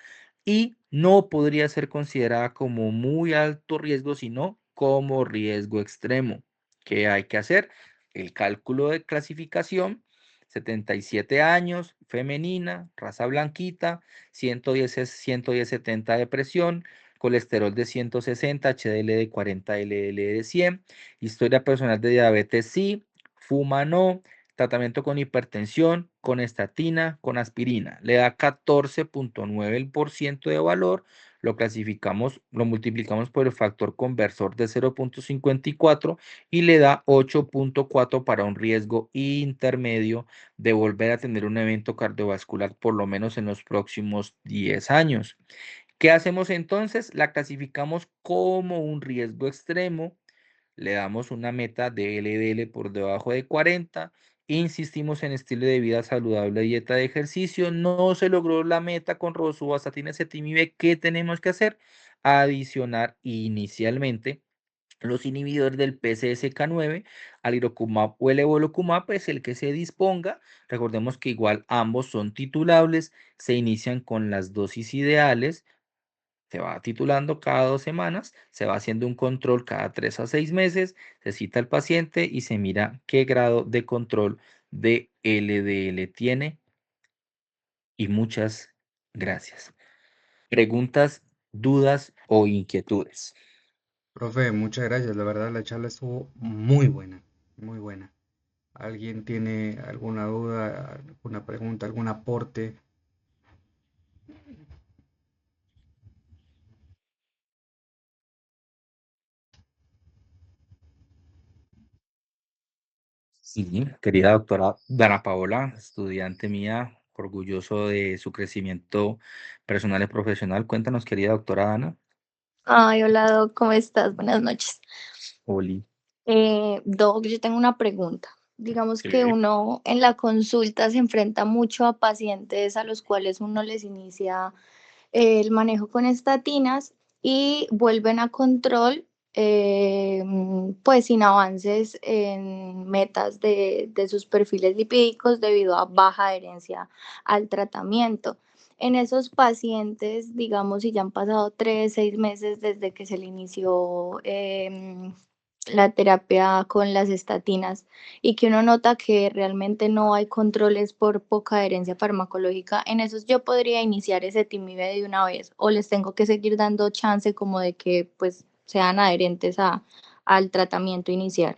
Speaker 1: y no podría ser considerada como muy alto riesgo, sino como riesgo extremo. ¿Qué hay que hacer? El cálculo de clasificación, 77 años, femenina, raza blanquita, 110-70 de presión, colesterol de 160, HDL de 40, LDL de 100, historia personal de diabetes sí, fuma no, tratamiento con hipertensión, con estatina, con aspirina. Le da 14.9% de valor, lo clasificamos, lo multiplicamos por el factor conversor de 0.54 y le da 8.4 para un riesgo intermedio de volver a tener un evento cardiovascular por lo menos en los próximos 10 años. ¿Qué hacemos entonces? La clasificamos como un riesgo extremo, le damos una meta de LDL por debajo de 40, insistimos en estilo de vida saludable, dieta de ejercicio, no se logró la meta con rosuvastatina, ezetimibe, ¿qué tenemos que hacer? Adicionar inicialmente Los inhibidores del PCSK9, alirocumab o el evolocumab es el que se disponga. Recordemos que igual ambos son titulables, se inician con las dosis ideales, se va titulando cada 2 semanas, se va haciendo un control cada 3 a 6 meses, se cita al paciente y se mira qué grado de control de LDL tiene. Y muchas gracias. Preguntas, dudas o inquietudes.
Speaker 2: Profe, muchas gracias. La verdad, la charla estuvo muy buena, muy buena. ¿Alguien tiene alguna duda, alguna pregunta, algún aporte?
Speaker 1: Sí, querida doctora Dana Paola, estudiante mía, orgulloso de su crecimiento personal y profesional. Cuéntanos, querida doctora Dana.
Speaker 3: Ay, hola Doc, ¿cómo estás? Buenas noches.
Speaker 1: Oli.
Speaker 3: Doc, yo tengo una pregunta. Digamos que
Speaker 1: Sí.
Speaker 3: uno en la consulta se enfrenta mucho a pacientes a los cuales uno les inicia el manejo con estatinas y vuelven a control, pues sin avances en metas de sus perfiles lipídicos debido a baja adherencia al tratamiento. En esos pacientes, digamos, si ya han pasado 3, 6 meses desde que se le inició la terapia con las estatinas y que uno nota que realmente no hay controles por poca adherencia farmacológica, en esos yo podría iniciar ese Timibé de una vez o les tengo que seguir dando chance como de que pues sean adherentes al tratamiento inicial.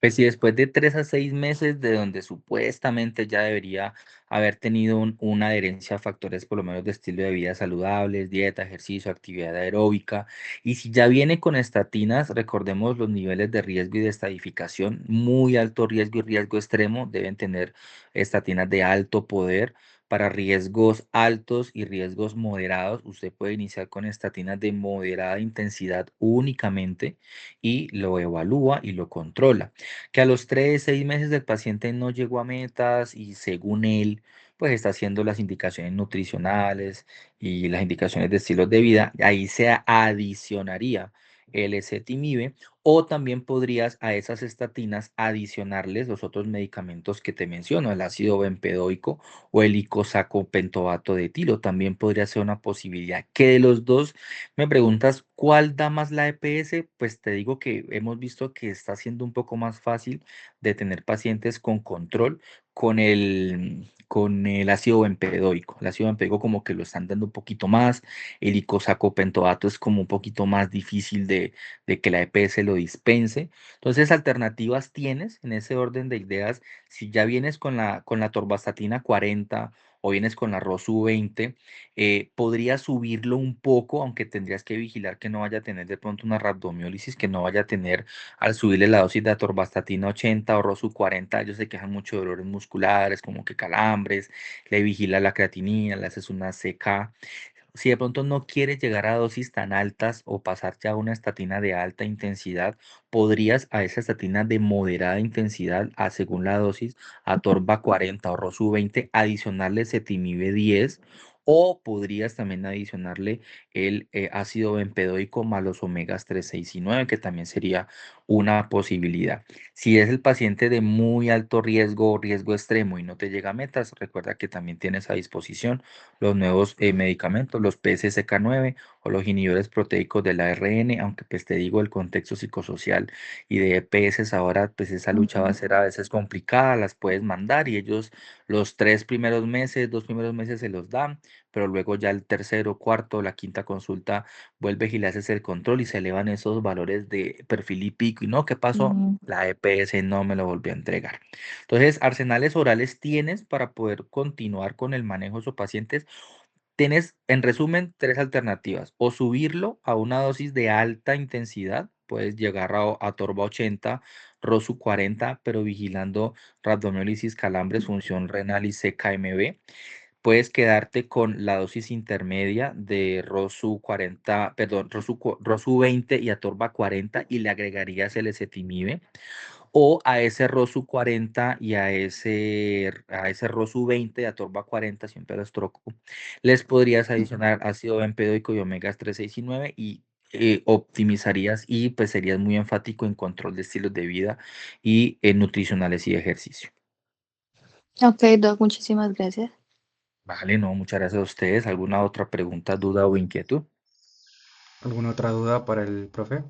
Speaker 1: Pues si después de 3 a 6 meses de donde supuestamente ya debería haber tenido una adherencia a factores por lo menos de estilo de vida saludables, dieta, ejercicio, actividad aeróbica, y si ya viene con estatinas, recordemos los niveles de riesgo y de estadificación, muy alto riesgo y riesgo extremo, deben tener estatinas de alto poder. Para riesgos altos y riesgos moderados, usted puede iniciar con estatinas de moderada intensidad únicamente y lo evalúa y lo controla que a los 3, 6 meses del paciente no llegó a metas y según él, pues está haciendo las indicaciones nutricionales y las indicaciones de estilos de vida, ahí se adicionaría el ezetimibe o también podrías a esas estatinas adicionarles los otros medicamentos que te menciono, el ácido bempedoico o el icosacopentoato de etilo, también podría ser una posibilidad. Que de los dos me preguntas cuál da más la EPS, pues te digo que hemos visto que está siendo un poco más fácil de tener pacientes con control con el ácido bempedoico. El ácido bempedoico como que lo están dando un poquito más, el icosacopentoato es como un poquito más difícil de que la EPS lo dispense. Entonces, alternativas tienes en ese orden de ideas. Si ya vienes con la torvastatina 40 o vienes con la Rosu 20, podría subirlo un poco, aunque tendrías que vigilar que no vaya a tener de pronto una rhabdomiólisis, que no vaya a tener al subirle la dosis de atorvastatina 80 o Rosu 40, ellos se quejan mucho de dolores musculares, como que calambres, le vigila la creatinina, le haces una CK. Si de pronto no quieres llegar a dosis tan altas o pasar ya a una estatina de alta intensidad, podrías a esa estatina de moderada intensidad, según la dosis, Atorva 40 o Rosu 20, adicionarle Cetimib 10 o podrías también adicionarle el ácido bempedoico más los omegas 3, 6 y 9, que también sería una posibilidad. Si es el paciente de muy alto riesgo o riesgo extremo y no te llega a metas, recuerda que también tienes a disposición los nuevos medicamentos, los PCSK9 o los inhibidores proteicos del ARN, aunque pues te digo el contexto psicosocial y de EPS ahora pues esa lucha va a
Speaker 3: Ujú.
Speaker 1: ser a veces complicada, las puedes mandar y ellos los 3 primeros meses, 2 primeros meses se los dan, pero luego ya el tercero, cuarto, la quinta consulta vuelves y le haces el control y se elevan esos valores de perfil lipídico y no, ¿qué pasó?
Speaker 3: Mm,
Speaker 1: La EPS no me lo volvió a entregar. Entonces, arsenales orales tienes para poder continuar con el manejo de sus pacientes. Tienes, en resumen, tres alternativas. O subirlo a una dosis de alta intensidad, puedes llegar a Torba 80, Rosu 40, pero vigilando rhabdomiólisis, calambres, función renal y CKMB. Puedes quedarte con la dosis intermedia de Rosu 40, perdón, Rosu 20 y Atorba 40 y le agregarías el ezetimibe o a ese Rosu 40 y a ese Rosu 20 de Atorba 40, siempre los troco, les podrías adicionar ácido bempedoico y omegas 3, 6 y 9 y optimizarías y pues serías muy enfático en control de estilos de vida y nutricionales y ejercicio.
Speaker 3: Ok, Doc, muchísimas gracias.
Speaker 1: Vale, no, muchas gracias a ustedes. ¿Alguna otra pregunta, duda o inquietud?
Speaker 2: ¿Alguna otra duda para el profe?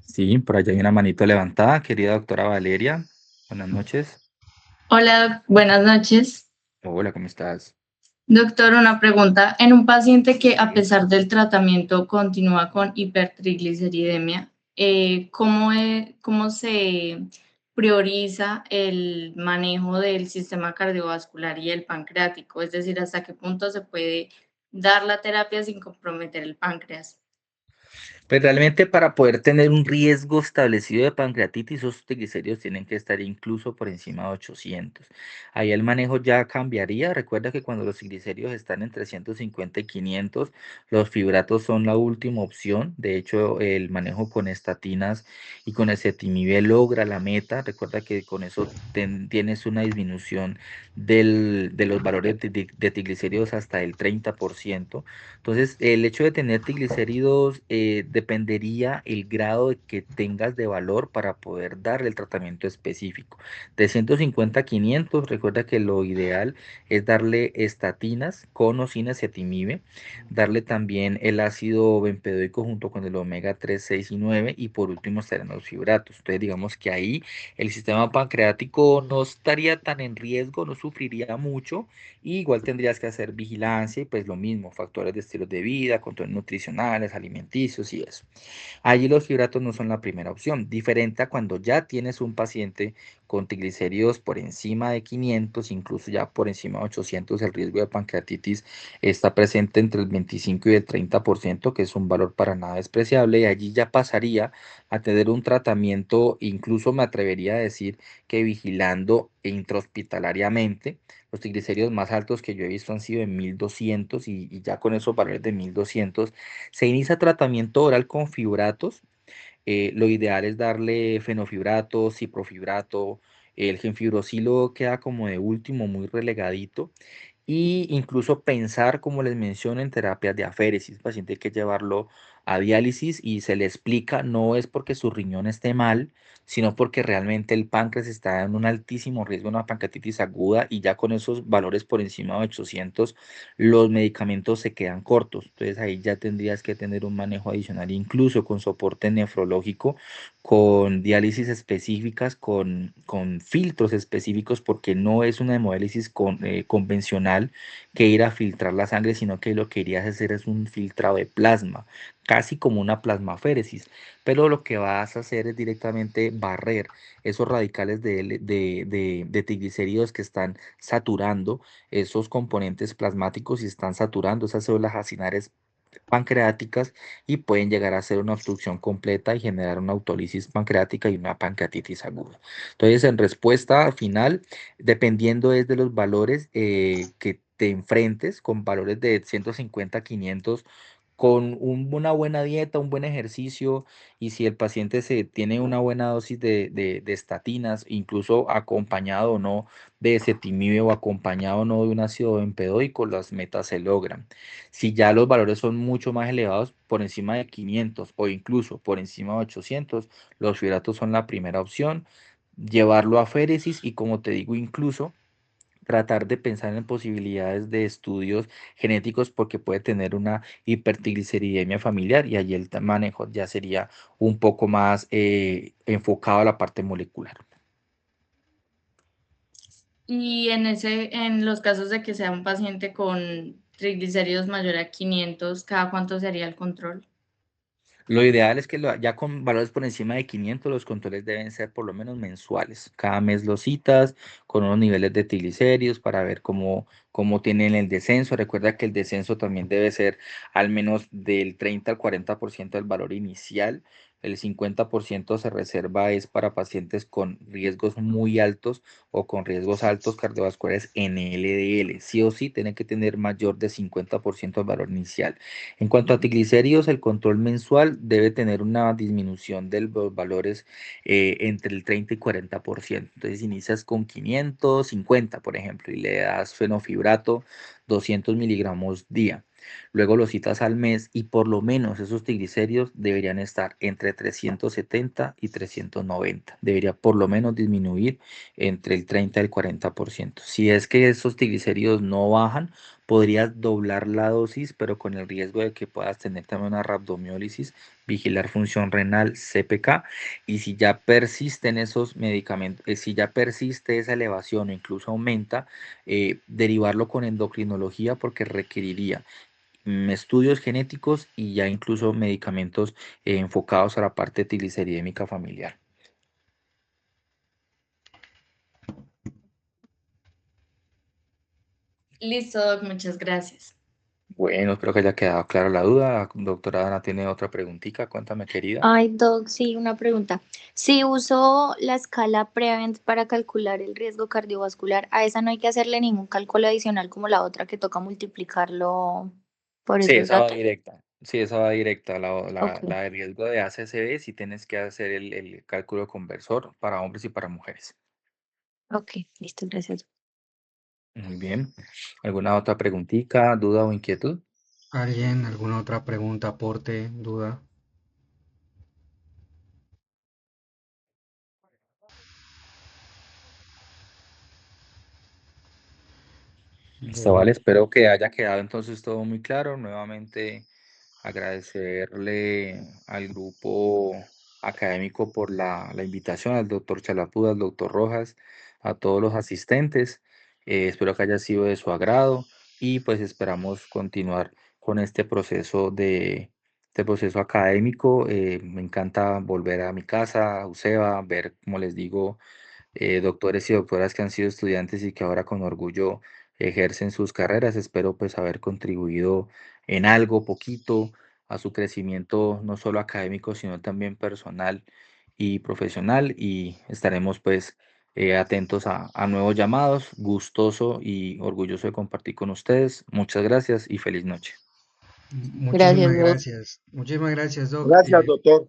Speaker 1: Sí, por allá hay una manito levantada, querida doctora Valeria. Buenas noches.
Speaker 4: Hola, buenas noches.
Speaker 1: Hola, ¿cómo estás?
Speaker 4: Doctor, una pregunta. En un paciente que a pesar del tratamiento continúa con hipertrigliceridemia, ¿cómo se prioriza el manejo del sistema cardiovascular y el pancreático? Es decir, ¿hasta qué punto se puede dar la terapia sin comprometer el páncreas?
Speaker 1: Pues realmente para poder tener un riesgo establecido de pancreatitis, esos triglicéridos tienen que estar incluso por encima de 800. Ahí el manejo ya cambiaría. Recuerda que cuando los triglicéridos están entre 150 y 500, los fibratos son la última opción. De hecho, el manejo con estatinas y con ezetimibe logra la meta. Recuerda que con eso tienes una disminución de los valores de triglicéridos hasta el 30%. Entonces, el hecho de tener triglicéridos dependería el grado de que tengas de valor para poder darle el tratamiento específico. De 150 a 500, recuerda que lo ideal es darle estatinas con o sin ezetimibe, darle también el ácido bempedoico junto con el omega 3, 6 y 9 y por último estarían los fibratos. Entonces, digamos que ahí el sistema pancreático no estaría tan en riesgo, no sufriría mucho y igual tendrías que hacer vigilancia y pues lo mismo, factores de estilos de vida, controles nutricionales, alimenticios y eso. Allí los fibratos no son la primera opción, diferente a cuando ya tienes un paciente con triglicéridos por encima de 500, incluso ya por encima de 800, el riesgo de pancreatitis está presente entre el 25 y el 30%, que es un valor para nada despreciable, y allí ya pasaría a tener un tratamiento, incluso me atrevería a decir que vigilando intrahospitalariamente. Los triglicéridos más altos que yo he visto han sido de 1200 y ya con esos valores de 1200 se inicia tratamiento oral con fibratos. Lo ideal es darle fenofibrato, ciprofibrato. El genfibrocilo queda como de último, muy relegadito. Y incluso pensar, como les menciono, en terapias de aféresis. El paciente hay que llevarlo a diálisis y se le explica, no es porque su riñón esté mal, sino porque realmente el páncreas está en un altísimo riesgo de una pancreatitis aguda y ya con esos valores por encima de 800, los medicamentos se quedan cortos. Entonces ahí ya tendrías que tener un manejo adicional, incluso con soporte nefrológico, con diálisis específicas, con filtros específicos, porque no es una hemodiálisis convencional que ir a filtrar la sangre, sino que lo que irías a hacer es un filtrado de plasma, casi como una plasmaféresis, pero lo que vas a hacer es directamente barrer esos radicales de triglicéridos que están saturando esos componentes plasmáticos y están saturando esas células acinares pancreáticas y pueden llegar a ser una obstrucción completa y generar una autólisis pancreática y una pancreatitis aguda. Entonces, en respuesta final, dependiendo es de los valores que te enfrentes, con valores de 150 a 500, con una buena dieta, un buen ejercicio y si el paciente se tiene una buena dosis de estatinas, incluso acompañado o no de ezetimibe o acompañado o no de un ácido bempedoico, las metas se logran. Si ya los valores son mucho más elevados, por encima de 500 o incluso por encima de 800, los fibratos son la primera opción. Llevarlo a féresis y como te digo, incluso tratar de pensar en posibilidades de estudios genéticos porque puede tener una hipertrigliceridemia familiar y allí el manejo ya sería un poco más enfocado a la parte molecular.
Speaker 4: Y en los casos de que sea un paciente con triglicéridos mayor a 500, ¿cada cuánto sería el control?
Speaker 1: Lo ideal es que ya con valores por encima de 500 los controles deben ser por lo menos mensuales. Cada mes los citas con unos niveles de triglicéridos para ver cómo tienen el descenso. Recuerda que el descenso también debe ser al menos del 30 al 40% del valor inicial. El 50% se reserva es para pacientes con riesgos muy altos o con riesgos altos cardiovasculares en LDL. Sí o sí, tienen que tener mayor de 50% del valor inicial. En cuanto a triglicéridos, el control mensual debe tener una disminución de los valores entre el 30 y 40%. Entonces inicias con 550, por ejemplo, y le das fenofibrato 200 miligramos día. Luego lo citas al mes y por lo menos esos triglicéridos deberían estar entre 370 y 390. Debería por lo menos disminuir entre el 30 y el 40%. Si es que esos triglicéridos no bajan, podrías doblar la dosis, pero con el riesgo de que puedas tener también una rhabdomiólisis, vigilar función renal, CPK, y si ya persisten esos medicamentos, si ya persiste esa elevación o incluso aumenta, derivarlo con endocrinología porque requeriría estudios genéticos y ya incluso medicamentos enfocados a la parte trigliceridémica familiar.
Speaker 4: Listo, Doc, muchas gracias.
Speaker 1: Bueno, espero que haya quedado clara la duda. Doctora Ana, ¿tiene otra preguntita? Cuéntame, querida.
Speaker 3: Ay, Doc, sí, una pregunta. Si uso la escala Prevent para calcular el riesgo cardiovascular, a esa no hay que hacerle ningún cálculo adicional como la otra que toca multiplicarlo por
Speaker 1: Sí,
Speaker 3: esos
Speaker 1: esa va
Speaker 3: datos.
Speaker 1: directa. Sí, esa va directa.
Speaker 3: Ok,
Speaker 1: La de riesgo de ACCB, sí tienes que hacer el cálculo conversor para hombres y para mujeres.
Speaker 3: ok, listo, gracias.
Speaker 1: Muy bien. ¿Alguna otra preguntita, duda o inquietud?
Speaker 2: ¿Alguien? ¿Alguna otra pregunta, aporte, duda?
Speaker 1: Listo, vale.
Speaker 2: Bueno,
Speaker 1: Espero que haya quedado entonces todo muy claro. Nuevamente agradecerle al grupo académico por la invitación, al doctor Chalapuda, al doctor Rojas, a todos los asistentes. Espero que haya sido de su agrado y pues esperamos continuar con este proceso académico. Me encanta volver a mi casa, a UCEBA, ver, como les digo, doctores y doctoras que han sido estudiantes y que ahora con orgullo ejercen sus carreras. Espero pues haber contribuido en algo poquito a su crecimiento, no solo académico, sino también personal y profesional. Y estaremos pues atentos a nuevos llamados. Gustoso y orgulloso de compartir con ustedes. Muchas gracias y feliz noche.
Speaker 3: Gracias,
Speaker 2: muchísimas
Speaker 3: Doc.
Speaker 2: gracias. Muchísimas gracias, Doc.
Speaker 5: Gracias, doctor.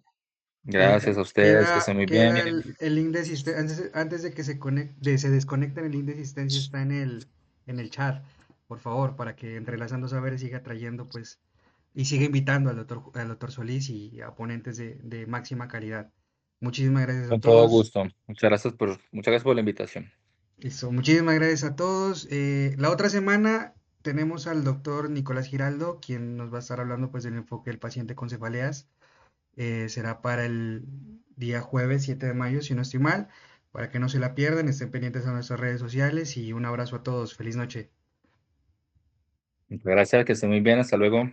Speaker 1: Gracias a ustedes, que estén muy
Speaker 2: Queda
Speaker 1: bien.
Speaker 2: el link de asistencia, antes de que se desconecten, el link de asistencia está en el chat, por favor, para que Entrelazando Saberes siga trayendo, pues, y siga invitando al doctor Solís y a ponentes de máxima calidad. Muchísimas gracias a
Speaker 1: Con todo
Speaker 2: todos.
Speaker 1: gusto. Muchas gracias por la invitación.
Speaker 2: Listo, muchísimas gracias a todos. La otra semana tenemos al doctor Nicolás Giraldo, quien nos va a estar hablando, pues, del enfoque del paciente con cefaleas. Será para el día jueves 7 de mayo, si no estoy mal, para que no se la pierdan, estén pendientes a nuestras redes sociales y un abrazo a todos. Feliz noche.
Speaker 1: Gracias, que estén muy bien. Hasta luego.